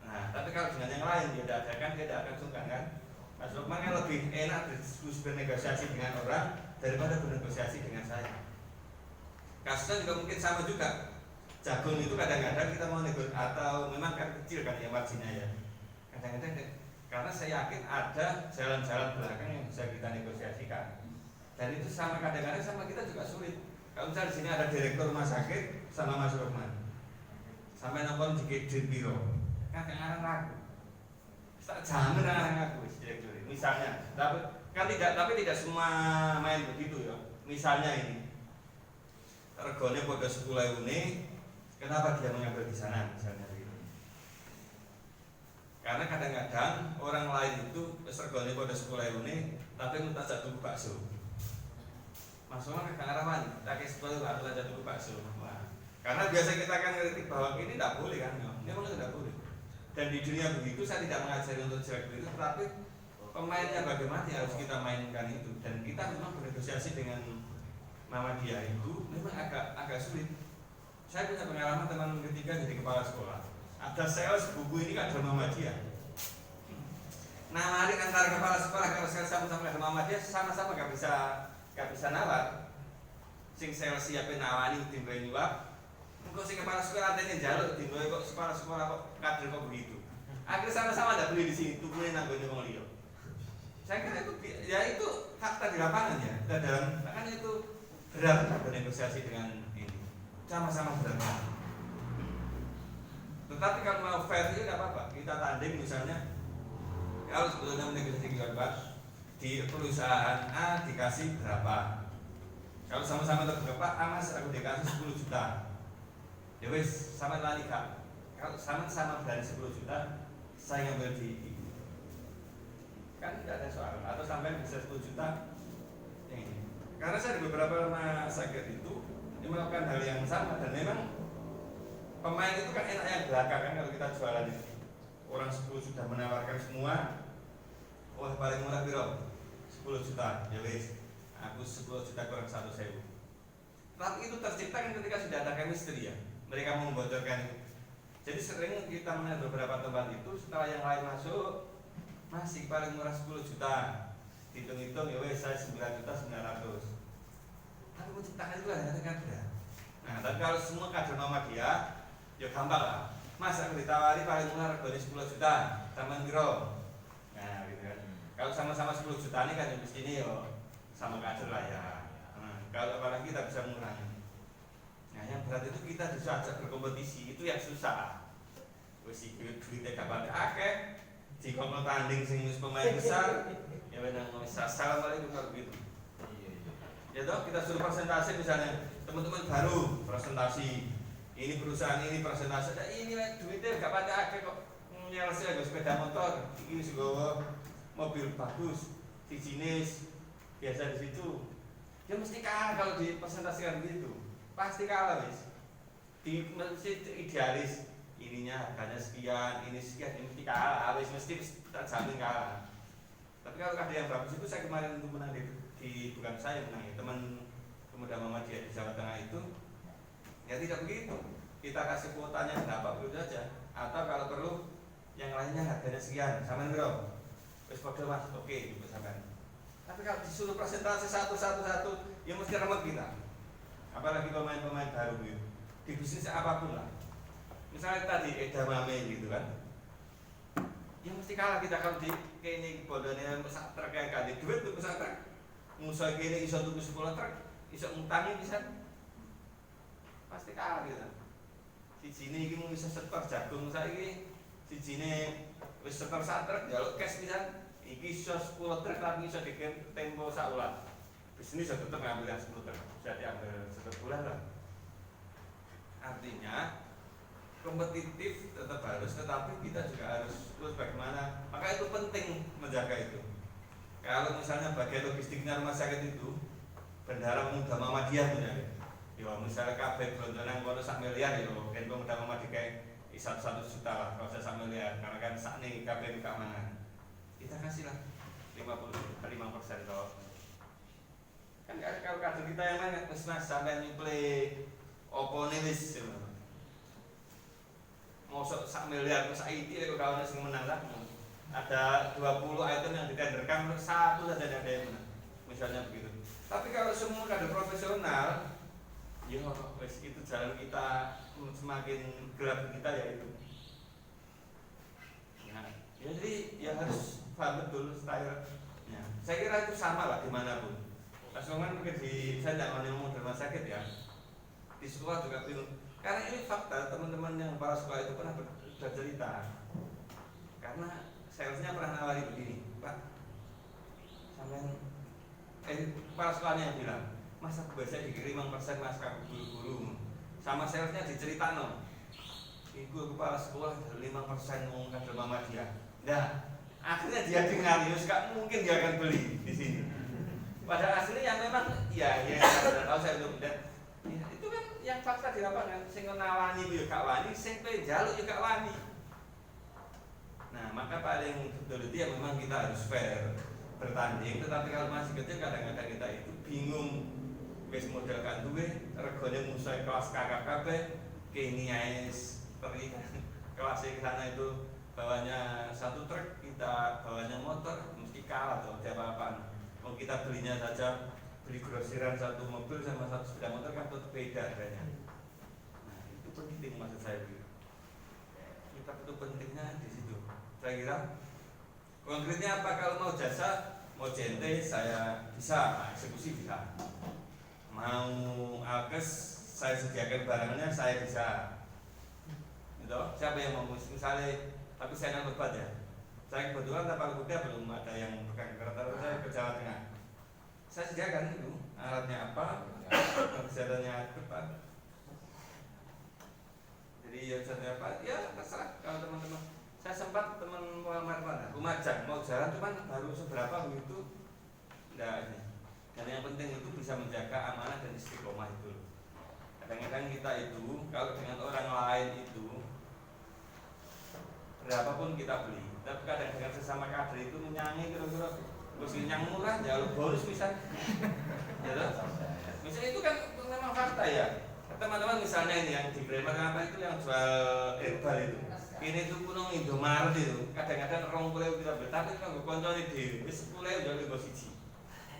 Nah, tapi kalau dengan yang lain dia tidak ada kan, dia tidak akan sungkan kan. Mas Lukman kan lebih enak bernegosiasi dengan orang daripada bernegosiasi dengan saya. Kasusnya juga mungkin sama juga. Jagung itu kadang-kadang kita mau negosiasi atau memang kan kecil kan ya marginnya ya. Kadang-kadang karena saya yakin ada jalan-jalan belakang yang bisa kita negosiasikan. Dan itu sama kadang-kadang sama kita juga sulit. Kalau misalnya di sini ada direktur rumah sakit sama Mas Rukman, sampai nonton di biro, kadang-kadang ragu. Tak jamin anak aku direktur. Misalnya, tapi tidak semua main begitu ya. Misalnya ini, regane pada 10.000 ini, kenapa dia mengambil di sana misalnya gitu. Karena kadang-kadang orang lain itu regane pada 10.000 ini, tapi minta jatuh bakso. Maksudnya ke arah mana? Tak kasih 10.000 atau jatuh bakso. Nah, karena biasa kita akan kritik bahwa ini tidak boleh kan? Ini memang tidak boleh. Dan di dunia begitu saya tidak mengajari untuk jelek itu, tetapi pemainnya bagaimana harus kita mainkan itu. Dan kita memang bernegosiasi dengan Muhammadiyah itu memang agak sulit. Saya punya pengalaman teman ketiga jadi kepala sekolah. Ada sales buku ini kan ada Muhammadiyah. Nah, mari antara kepala sekolah kalau sales sama-sama ada Muhammadiyah sama-sama gak bisa nawar. Sing sales siapin nawani timbain nyuap. Kok si kepala sekolah ada yang jaluk timbain kok kepala sekolah kok kader kok begitu. Akhirnya sama-sama ada beli di sini tubuhnya nanggungnya wong liya. Saya kira itu ya itu fakta di lapangan ya. Dan dalam makanya itu berat bernegosiasi dengan ini. Sama-sama berat. Tetapi kalau mau fair itu tidak apa-apa. Kita tanding misalnya kalau sebetulnya menegosiasi berapa di perusahaan A dikasih berapa. Kalau sama-sama terberapa, Mas aku dikasih 10 juta. Ya wis sama lagi Kak. Kalau sama-sama dari 10 juta, saya ngambil di kan tidak ada soal. Atau sampai bisa 10 juta yang ini. Karena saya di beberapa rumah sakit itu melakukan hal yang sama dan memang pemain itu kan enak yang belakang kan kalau kita jualan ini. Orang 10 sudah menawarkan semua. Wah paling murah biro 10 10 juta, ya wis, aku 10 juta kurang 1.000. Tapi itu tercipta kan ketika sudah ada chemistry ya, mereka membocorkan itu. Jadi sering kita melihat beberapa tempat itu setelah yang lain masuk masih paling murah 10 juta, hitung-hitung ya wes saya 9 juta 900. Tapi menciptakan itu hanya kader. Nah, tapi kalau semua kader Muhammadiyah ya gampang lah. Mas aku ditawari paling murah regane 10 juta, sama piro? Nah, gitu kan. Kalau sama-sama 10 juta ini kan ya mesti ini yo sama kader lah ya. Nah, kalau apalagi kita bisa mengurangi. Nah, yang berat itu kita bisa ajak berkompetisi, itu yang susah. Wis duitnya kapan akeh, jika tanding sing wis pemain besar, ya benar assalamualaikum kalau begitu. Ya toh kita suruh presentasi misalnya teman-teman baru presentasi ini perusahaan ini presentasi, nah ini duitnya gak pada akeh kok nyelesai gue sepeda motor, ini juga mobil bagus, di jenis biasa di situ, ya mesti kalah kalau dipresentasikan begitu, pasti kalah wis. Di mesti idealis ininya harganya sekian, ini sekian, ini mesti kalah, wis mesti tak jamin kalah. Tapi kalau ada yang bagus itu saya kemarin untuk menang di bukan saya menang ya, teman pemuda Muhammadiyah di Jawa Tengah itu ya tidak begitu. Kita kasih kuotanya berapa perlu saja, atau kalau perlu yang lainnya harganya sekian, sama bro. Wis padha Mas, oke gitu sampean. Tapi kalau disuruh presentasi satu-satu ya mesti remet kita. Apalagi pemain-pemain baru gitu. Di bisnis apapun lah. Misalnya tadi edamame gitu kan. Ya mesti kalah kita kalau di kene bodone mesak truk yang kali duit tuh mesak truk. Musa kene iso tuku 10 truk, iso ngutangi bisa. Pasti kalah kita. Sijine iki mung iso setor jagung saiki, sijine wis setor sak truk njaluk cash pisan. Iki iso 10 truk tapi iso tempo sak wulan. Bisnis iso tetep ngambil yang 10 truk, bisa diambil 1 bulan lah. Artinya kompetitif tetap harus, tetapi kita juga harus terus bagaimana. Maka itu penting menjaga itu. Kalau misalnya bagian logistiknya rumah sakit itu Bendahara Pemuda Muhammadiyah misalnya, ya misalnya kabeh blonjonan kono 1 miliar ya, kan Pemuda Muhammadiyah isap 1 juta lah, kalau saya 1 miliar, karena kan saat ini kabeh keamanan. Kita kasih lah 55% kalau kan kalau kader kita yang lain mas sampai nyuplai opo nih wis mosok 1 miliar terus IT kalau kawan sing menang lah. Ada 20 item yang ditenderkan, 1 saja ada yang menang. Misalnya begitu. Tapi kalau semua kader profesional, ya wis itu jalan kita semakin gelap kita ya itu. Nah, ya jadi ya harus paham betul style. Ya, saya kira itu sama lah dimanapun. Mas Roman mungkin saya tidak mau ngomong di rumah sakit ya. Di sekolah juga bingung. Karena ini fakta, teman-teman yang para sekolah itu pernah bercerita. Karena salesnya pernah nawari begini, Pak, sampean para sekolahnya yang bilang, Mas aku biasa dikirim 5% mas kaku guru-guru. Sama salesnya diceritakan, Ibu kepala sekolah 5% mau kader Muhammadiyah. Nah, akhirnya dia dengar, ya gak mungkin dia akan beli di sini. Padahal aslinya memang, ya tahu saya belum lihat. Ya, itu kan yang fakta di lapangan, sing nawani yo gak wani, sing pe njaluk yo gak wani. Nah, maka paling betul itu ya memang kita harus fair bertanding, tetapi kalau masih kecil kadang-kadang kita itu bingung. Wis modal kan duwe, regane musuh kelas kakak kabeh, kene ae seperti kelas ke sana itu bawanya 1 truk, kita bawanya motor, mesti kalah tuh tiap apaan. Mau kita belinya saja, beli grosiran 1 mobil sama 1 sepeda motor kan tetap beda harganya. Nah, itu penting maksud saya gitu. Kita itu pentingnya di situ. Saya kira konkretnya apa, kalau mau jasa, mau CNT saya bisa, eksekusi bisa. Mau alkes saya sediakan barangnya saya bisa. Gitu. Siapa yang mau misalnya, tapi saya kan berbuat ya. Saya kebetulan Tapal Kuda belum ada yang pegang kereta, saya ke Jawa Tengah. Saya sediakan itu alatnya apa, kesehatannya cepat. Jadi ya saya apa, ya terserah kalau teman-teman. Saya sempat teman Muhammad Lumajang mau jalan, cuman baru seberapa begitu, enggak ini. Dan yang penting itu bisa menjaga amanah dan istiqomah itu. Kadang-kadang kita itu kalau dengan orang lain itu berapapun kita beli, tapi kadang-kadang sesama kader itu menyanyi kira-kira Bos yang murah jalur bonus misalnya. Ya toh? Misalnya itu kan memang fakta ya. Teman-teman misalnya ini yang di Bremen apa itu yang jual herbal itu. Ini tuh kuno Indomaret itu. Kadang-kadang 20.000 kita beli, tapi kalau koncone dhewe wis 10.000 jual bos siji.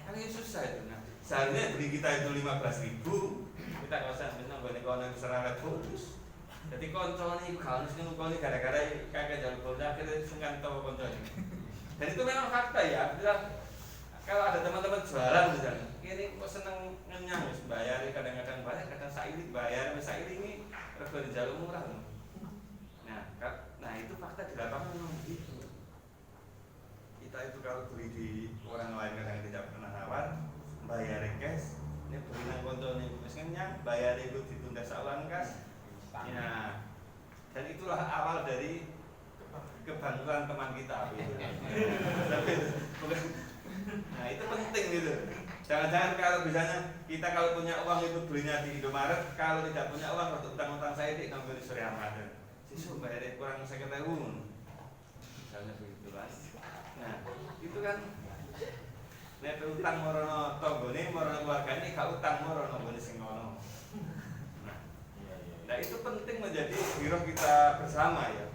Kan itu susah itu. Nah, seharusnya beli kita itu 15.000, kita nggak usah seneng gue kono serangan bonus. Jadi koncone itu kalau sing ngukoni gara-gara kakek jalur bonus akhirnya sungkan tahu koncone. Dan itu memang fakta ya. Kalau ada teman-teman jualan misalnya, ini kok seneng ngenyang wis bayar, kadang-kadang bayar, kadang saiki bayar, wis saiki ini rego jalur murah. Nah itu fakta di lapangan memang begitu. Kita itu kalau beli di orang lain kadang tidak pernah nawar, bayar cash, ini beli nang koncone wis ngenyang, bayar itu ditunda saulan kas. Ya, dan itulah awal dari kebangkrutan teman kita. Nah itu penting gitu. Jangan-jangan kalau misalnya kita kalau punya uang itu belinya di Indomaret, kalau tidak punya uang untuk utang-utang saya di ngambil di Surya Ahmad. Siswa bayarnya kurang 50.000. Misalnya begitu lah. Nah itu kan nek utang morono tanggane morono keluargane gak utang morono nggone sing ngono. Nah itu penting menjadi giroh kita bersama ya.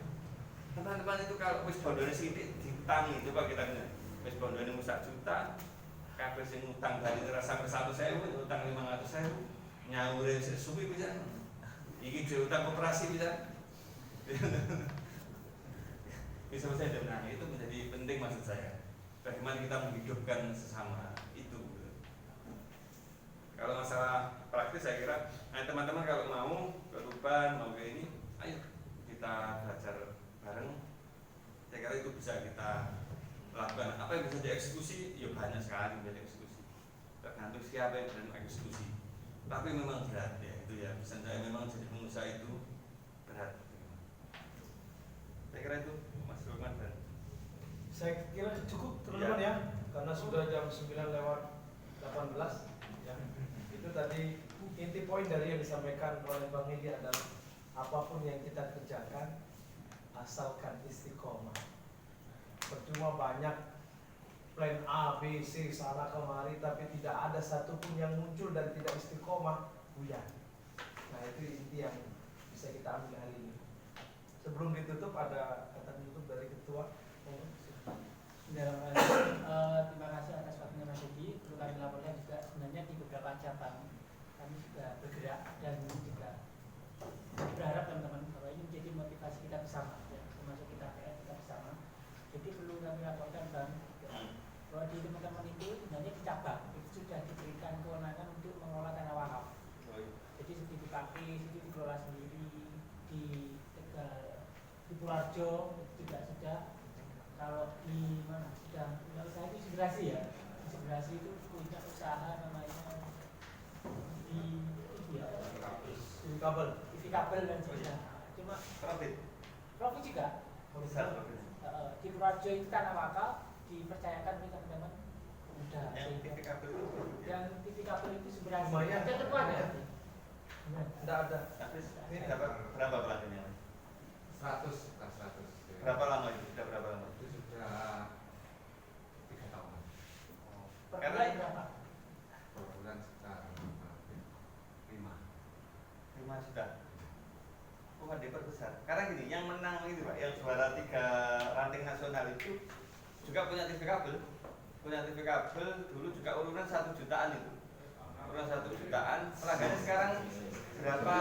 Teman-teman itu kalau wis bondone sithik diutangi, coba kita lihat. Wis bondone mu 1 juta, kabeh sing utang bali sampai 100.000, utang 500.000, nyaure sik suwi bisa. Iki dhewe utang koperasi bisa. Bisa saja. Nah itu menjadi penting maksud saya. Bagaimana kita menghidupkan sesama itu. Kalau masalah praktis saya kira, teman-teman kalau mau ke Tuban, mau ke ini, ayo kita belajar bareng. Saya kira itu bisa kita lakukan. Apa yang bisa dieksekusi? Ya banyak sekali bisa dieksekusi. Tergantung siapa yang bisa eksekusi. Tapi memang berat ya itu ya. Bisa saya memang jadi pengusaha itu berat. Saya kira itu Mas Lukman dan Saya kira cukup teman-teman ya, karena sudah jam 9:18 ya. Itu tadi inti poin dari yang disampaikan oleh Bang Edi adalah apapun yang kita kerjakan asalkan istiqomah. Percuma banyak plan A, B, C sana kemari tapi tidak ada satupun yang muncul dan tidak istiqomah, buyar. Nah itu inti yang bisa kita ambil hari ini. Sebelum ditutup ada kata tutup dari ketua. Terima kasih atas waktunya Mas Edi. Perlu kami laporkan juga sebenarnya di beberapa cabang kami juga bergerak dan juga berharap teman-teman bahwa ini menjadi motivasi kita bersama ya, termasuk kita PR kita bersama. Jadi perlu kami laporkan Bang bahwa di teman-teman itu sebenarnya di cabang itu sudah diberikan kewenangan untuk mengelola tanah wakaf. Jadi seperti di Pati itu dikelola sendiri, di Tegal, di Purworejo itu juga sudah. Kalau di mana sudah punya usaha itu Segerasi ya, di Segerasi itu punya usaha namanya di TV kabel dan sebagainya. Cuma profit juga besar profit. Di Purworejo itu tanah wakaf dipercayakan oleh teman-teman muda. Yang TV kabel itu Yang TV kabel itu Segerasi. Lumayan. Ada ketuanya. Tidak ada. ini dapat berapa pelatihnya? 100 bukan 100. Berapa lama itu? Sudah berapa lama? Itu sudah 3 tahun. Per Karena bulan berapa? Per bulan sekitar 5 juta. Bukan diperbesar. Karena gini, yang menang itu Pak, yang juara 3 ranting nasional itu juga punya TV kabel. Punya TV kabel dulu juga urunan 1 jutaan itu. Urunan 1 jutaan. Pelanggannya sekarang berapa?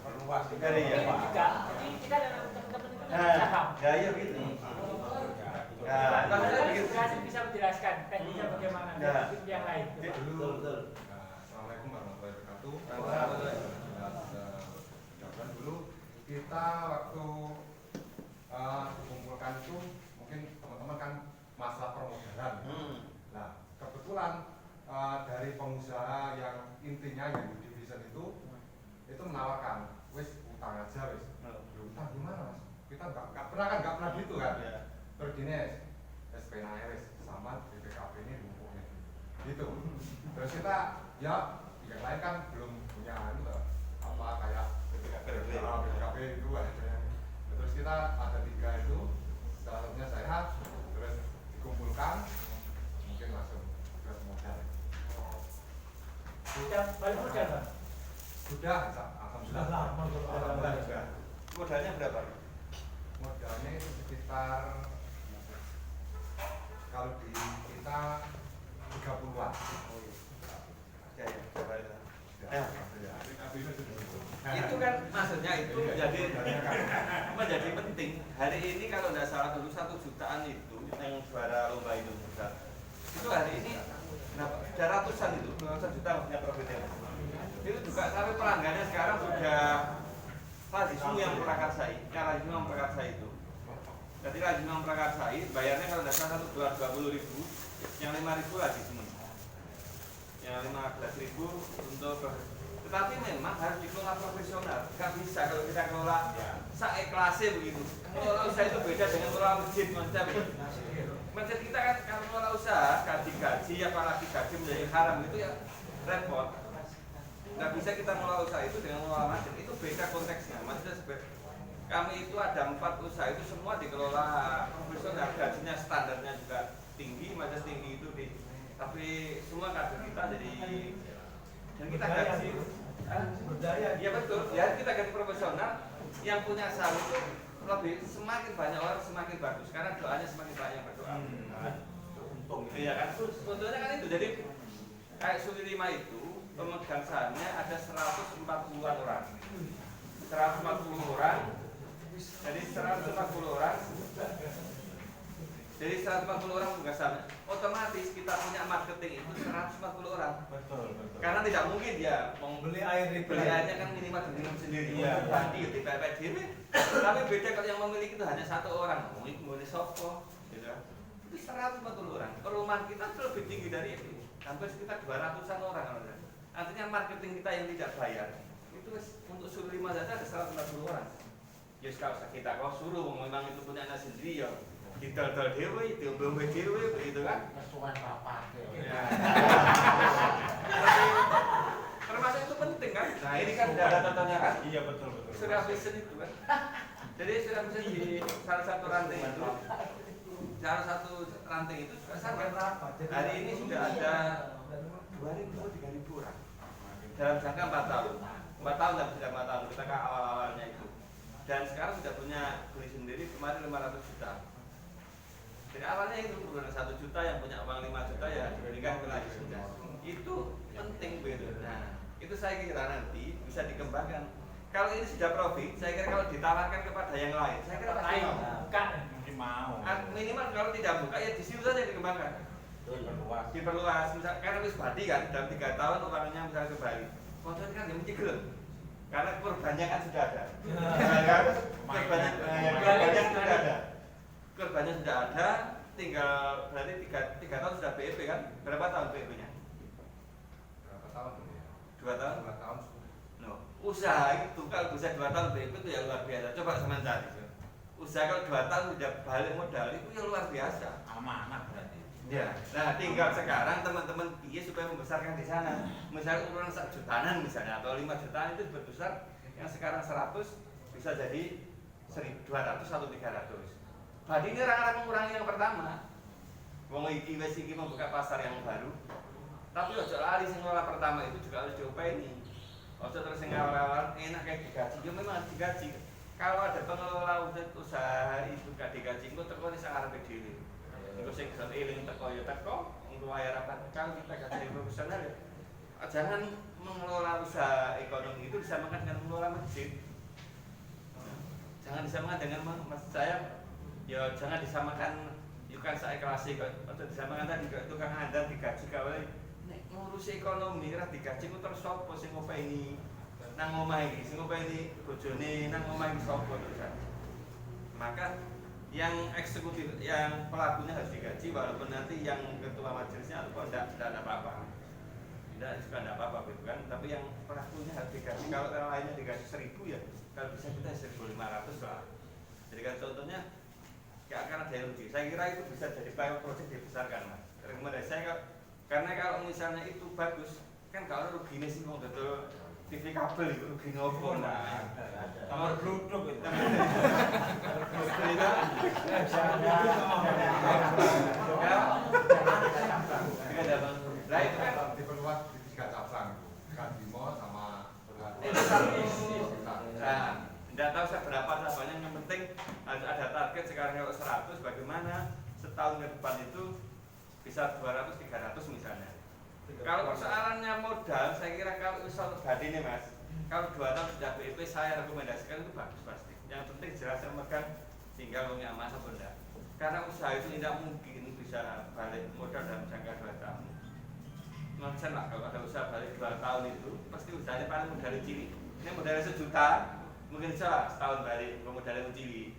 Perluas Dari ya. Jadi kita dan teman-teman itu Nah, ya iya gitu. Nah, maksudnya begitu. Segerasi bisa menjelaskan teknisnya bagaimana Ya. dan yang lain. dulu. Assalamualaikum warahmatullahi wabarakatuh. Jawaban dulu kita waktu dikumpulkan itu mungkin teman-teman kan masalah permodalan. Nah kebetulan dari pengusaha yang intinya yang di division itu menawarkan, wis utang aja wis. Utang gimana mas? Kita nggak pernah gitu kan? Terus gini, SPNA wis sama BPKB ini lumpuhnya gitu. Terus kita ya yang lain kan belum punya apa kayak BPKB itu aja. Terus kita ada 3 itu, salah satunya saya, terus dikumpulkan mungkin langsung buat modal. Sudah paling mudah Pak. Sudah, Sudah alhamdulillah. lama Alhamdulillah. Modalnya berapa? Modalnya itu sekitar kalau di kita 30-an. Ya, ya, berapa itu? Ya. Itu kan maksudnya itu menjadi penting. Hari ini kalau tidak salah dulu 1 jutaan itu yang juara lomba Indonesia itu hari ini berapa? Sudah ratusan itu, 1 juta maksudnya profitnya. Itu juga sampai pelanggannya sekarang sudah Rajismu yang memprakarsai, Rajismu yang memprakarsai itu. Jadi Rajismu yang memprakarsai bayarnya kalau tidak salah 1 bulan 20.000, yang 5.000 Rajismu, yang 15.000 untuk. Tetapi memang harus dikelola profesional. Gak bisa kalau kita kelola seikhlasnya begitu. Mengelola usaha itu beda dengan mengelola masjid macam. Masjid kita kan kalau mengelola usaha gaji, apalagi gaji menjadi haram itu ya repot. Gak bisa kita mengelola usaha itu dengan mengelola masjid. Itu beda konteksnya. Maksudnya kami itu ada 4 usaha itu semua dikelola profesional. Gajinya standarnya juga tinggi, masjid tinggi itu tapi semua kader kita jadi dan kita gaji berdaya. Iya betul. Ya kita gaji profesional yang punya saham itu lebih semakin banyak orang semakin bagus karena doanya semakin banyak yang berdoa. Untung. Iya kan? Untungnya kan itu. Jadi kayak Suli 5 itu pemegang sahamnya ada 140-an orang. 140 orang. Jadi 140 orang. Jadi 140 orang pemegang sahamnya. Otomatis kita punya marketing itu 140 orang. Betul. Karena tidak mungkin dia Beli air di beli airnya kan minimal minum sendiri. Iya. Tadi di PPD. Tapi beda kalau yang memiliki itu hanya 1 orang. Boleh sopo, gitu. Itu 140 orang. Perumahan kita itu lebih tinggi dari itu. Hampir sekitar 200-an orang. Artinya marketing kita yang tidak bayar itu untuk suruh 5 saja ada 140 orang. Ya kalau kita kau suruh memang itu punya anak sendiri ya. Kita dewe, diombe dewe, begitu kan? Kesuwan bapak. Ya. Termasuk itu penting kan? Nah ini kan sudah ada contohnya kan? Iya betul. Sudah vision itu kan? Jadi sudah vision di salah satu ranting itu, juga sampai hari ini sudah ada 2.000-3.000 orang dalam jangka 4 tahun. 4 tahun dan sudah 4 tahun kita ke awal-awalnya itu. Dan sekarang sudah punya beli sendiri kemarin 500 juta. Jadi awalnya itu bukan 1 juta yang punya uang 5 juta ya diberikan ke lagi sudah. Itu penting begitu. Nah, itu saya kira nanti bisa dikembangkan. Kalau ini sudah profit, saya kira kalau ditawarkan kepada yang lain, saya kira pasti mau. Mungkin mau. Minimal kalau tidak buka ya di situ saja dikembangkan. Diperluas. Misalnya karena wis badi kan dalam 3 tahun uangnya misalnya ke Bali. Maksudnya kan dia mesti gelem. Karena korbannya kan sudah ada. Korbannya sudah ada. Korbannya sudah ada, tinggal berarti 3 tahun sudah BEP kan? Berapa tahun BEP-nya? Berapa tahun ya? 2 tahun? 2 tahun sudah. No. Usaha itu kalau bisa 2 tahun BEP itu ya luar biasa. Coba sama cari. Usaha kalau 2 tahun sudah balik modal itu ya luar biasa. Amanah berarti. Ya. Nah, tinggal sekarang teman-teman piye supaya membesarkan di sana. Misalnya ukuran 1 jutaan misalnya atau 5 jutaan itu berbesar yang sekarang 100 bisa jadi 1.200 atau 300. Badi ini orang-orang mengurangi yang pertama. Wong iki wis iki membuka pasar yang baru. Tapi ojo lali sing ngelola pertama itu juga harus diopeni. Ojo terus sing awal-awal enak kayak digaji. Ya memang harus digaji. Kalau ada pengelola usaha itu gak digaji, engko teko ning sangarepe dhewe. Engko sing gelem eling teko ya teko, engko bayar apa kan kita gaji profesional ya. Jangan mengelola usaha ekonomi itu disamakan dengan mengelola masjid. Jangan disamakan dengan maksud saya ya jangan disamakan yukan saya kelasi atau disamakan tadi tukang andar digaji kawale nek ngurusi ekonomi ora digaji ku terus sapa sing ngopeni nang omah iki sing ngopeni bojone nang omah iki sapa terus. Maka yang eksekutif yang pelakunya harus digaji walaupun nanti yang ketua majelisnya atau tidak ada apa-apa. Tidak juga tidak apa-apa gitu kan, tapi yang pelakunya harus digaji. Kalau yang lainnya digaji 1.000 ya kalau bisa kita 1.500 lah. Jadi kan contohnya gak akan ada yang rugi. Saya kira itu bisa jadi pilot project dibesarkan mas. Rekomendasi saya karena kalau misalnya itu bagus, Kan kalau ruginya sih mau betul TV kabel itu rugi ngopo nah. Nomor bluduk itu. Nah itu kan diperluas di 3 cabang itu, Kadimo sama Nah, tidak tahu seberapa cabangnya, yang penting ada target sekarang kalau 100, bagaimana setahun ke depan itu bisa 200-300 misalnya. Kalau persoalannya modal, saya kira kalau soal tadi nih Mas, kalau 2 tahun sudah BIP saya rekomendasikan itu bagus pasti. Yang penting jelas yang megang tinggal punya masa benda. Karena usaha itu tidak mungkin bisa balik modal dalam jangka 2 tahun. Nonsen lah kalau ada usaha balik 2 tahun itu pasti usahanya paling modal cilik. Ini modalnya 1 juta, mungkin bisa lah setahun balik modalnya cilik.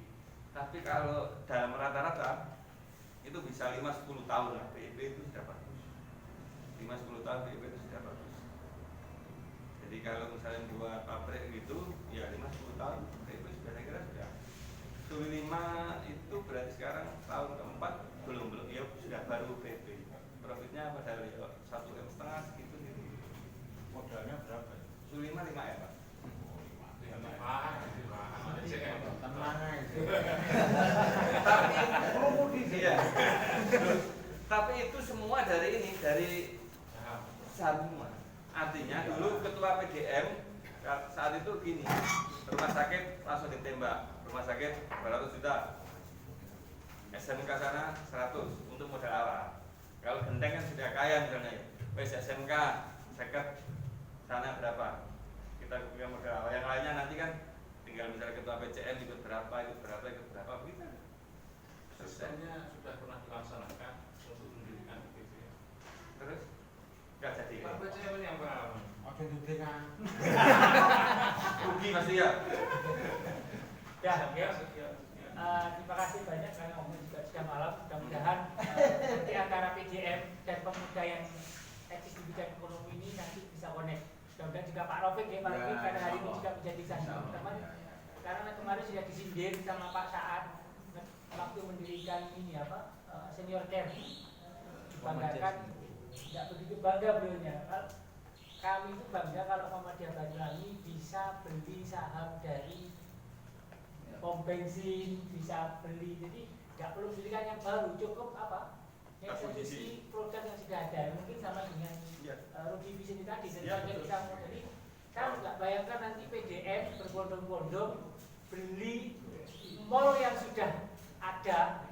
Tapi kalau dalam rata-rata itu bisa 5-10 tahun lah BIP itu sudah bagus. 5-10 tahun BIP itu sudah bagus. Jadi kalau misalnya buat pabrik gitu, ya 5-10 tahun BIP sudah saya kira sudah. Suli 5 itu berarti sekarang tahun keempat belum ya sudah baru BIP. Profitnya padahal ya 1,5 M segitu gitu. Modalnya berapa? Suli 5 ya Pak. Tapi itu semua dari ini, dari saham semua. Artinya dulu ketua PDM saat itu gini, rumah sakit langsung ditembak, rumah sakit 200 juta, SMK sana 100 untuk modal awal. Kalau Genteng kan sudah kaya misalnya, SMK seket sana berapa? Kita punya modal awal, yang lainnya nanti kan tinggal misalnya ketua PCM ikut berapa begitu. Sistemnya sudah pernah dilaksanakan untuk mendirikan BP. Terus nggak jadi. Pak PCM ini yang pengalaman. Oke itu kan. Rugi pasti ya. Ya, oke. Terima kasih banyak karena ngomong juga sudah malam. Mudah-mudahan nanti antara PJM dan pemuda yang eksis di bidang ekonomi ini nanti bisa connect. Mudah-mudahan juga Pak Rafiq ya, Pak Rafiq karena hari ini juga menjadi saksi teman. Karena kemarin sudah disindir sama Pak Saad waktu mendirikan ini apa senior care. Dibanggakan tidak begitu bangga beliaunya. Kami itu bangga kalau Muhammadiyah Banyuwangi bisa beli saham dari pom bensin, bisa beli, jadi nggak perlu belikan yang baru, cukup apa? Eksekusi produk yang sudah ada, mungkin sama dengan rugi bisnis tadi. Jadi kita mau jadi, kan nggak bayangkan nanti PDM berbondong-bondong beli mall yang sudah ada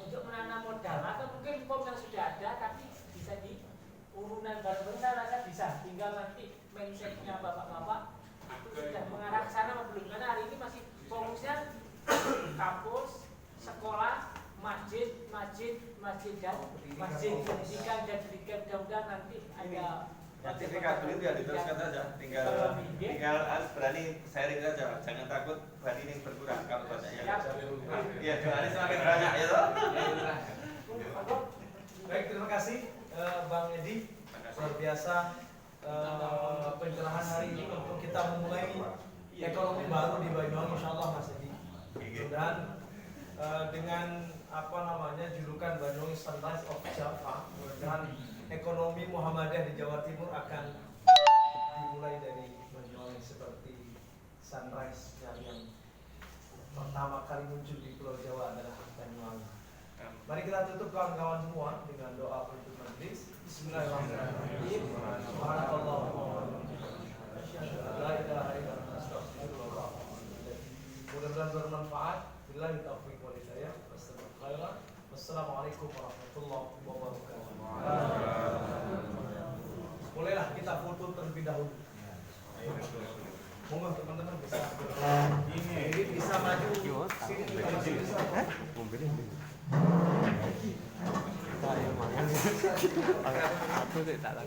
untuk menanam modal, atau mungkin pom yang sudah ada tapi bisa di urunan barang-barang saya rasa bisa, tinggal nanti mindsetnya bapak-bapak itu sudah mengarah ke sana atau belum, karena hari ini masih fokusnya kampus, sekolah, masjid dan pendidikan dan pendidikan. Mudah-mudahan nanti ada sertifikat dulu ya diteruskan saja, tinggal harus berani sharing saja, jangan takut buat ini berkurang kalau banyaknya. Iya, doanya semakin banyak ya toh. Baik, terima kasih Bang Edi, luar biasa pencerahan hari ini untuk kita memulai ekonomi baru di Banyuwangi, insyaallah Mas Edi. Dan dengan apa namanya julukan Banyuwangi Sunrise of Java, mudah-mudahan ekonomi Muhammadiyah di Jawa Timur akan dimulai dari Banyuwangi seperti sunrise yang pertama kali muncul di Pulau Jawa adalah Banyuwangi. Mari kita tutup kawan-kawan semua dengan doa penutup majelis. Bismillahirrahmanirrahim. Subhanallah. La ilaha illallah. Astagfirullah. Mudah-mudahan bermanfaat. Billahi taufiq wal hidayah. Wassalamualaikum warahmatullahi wabarakatuh. Bolehlah kita foto terlebih dahulu. Monggo teman-teman bisa. Ini bisa maju. Sini bisa. Aku tak tahu.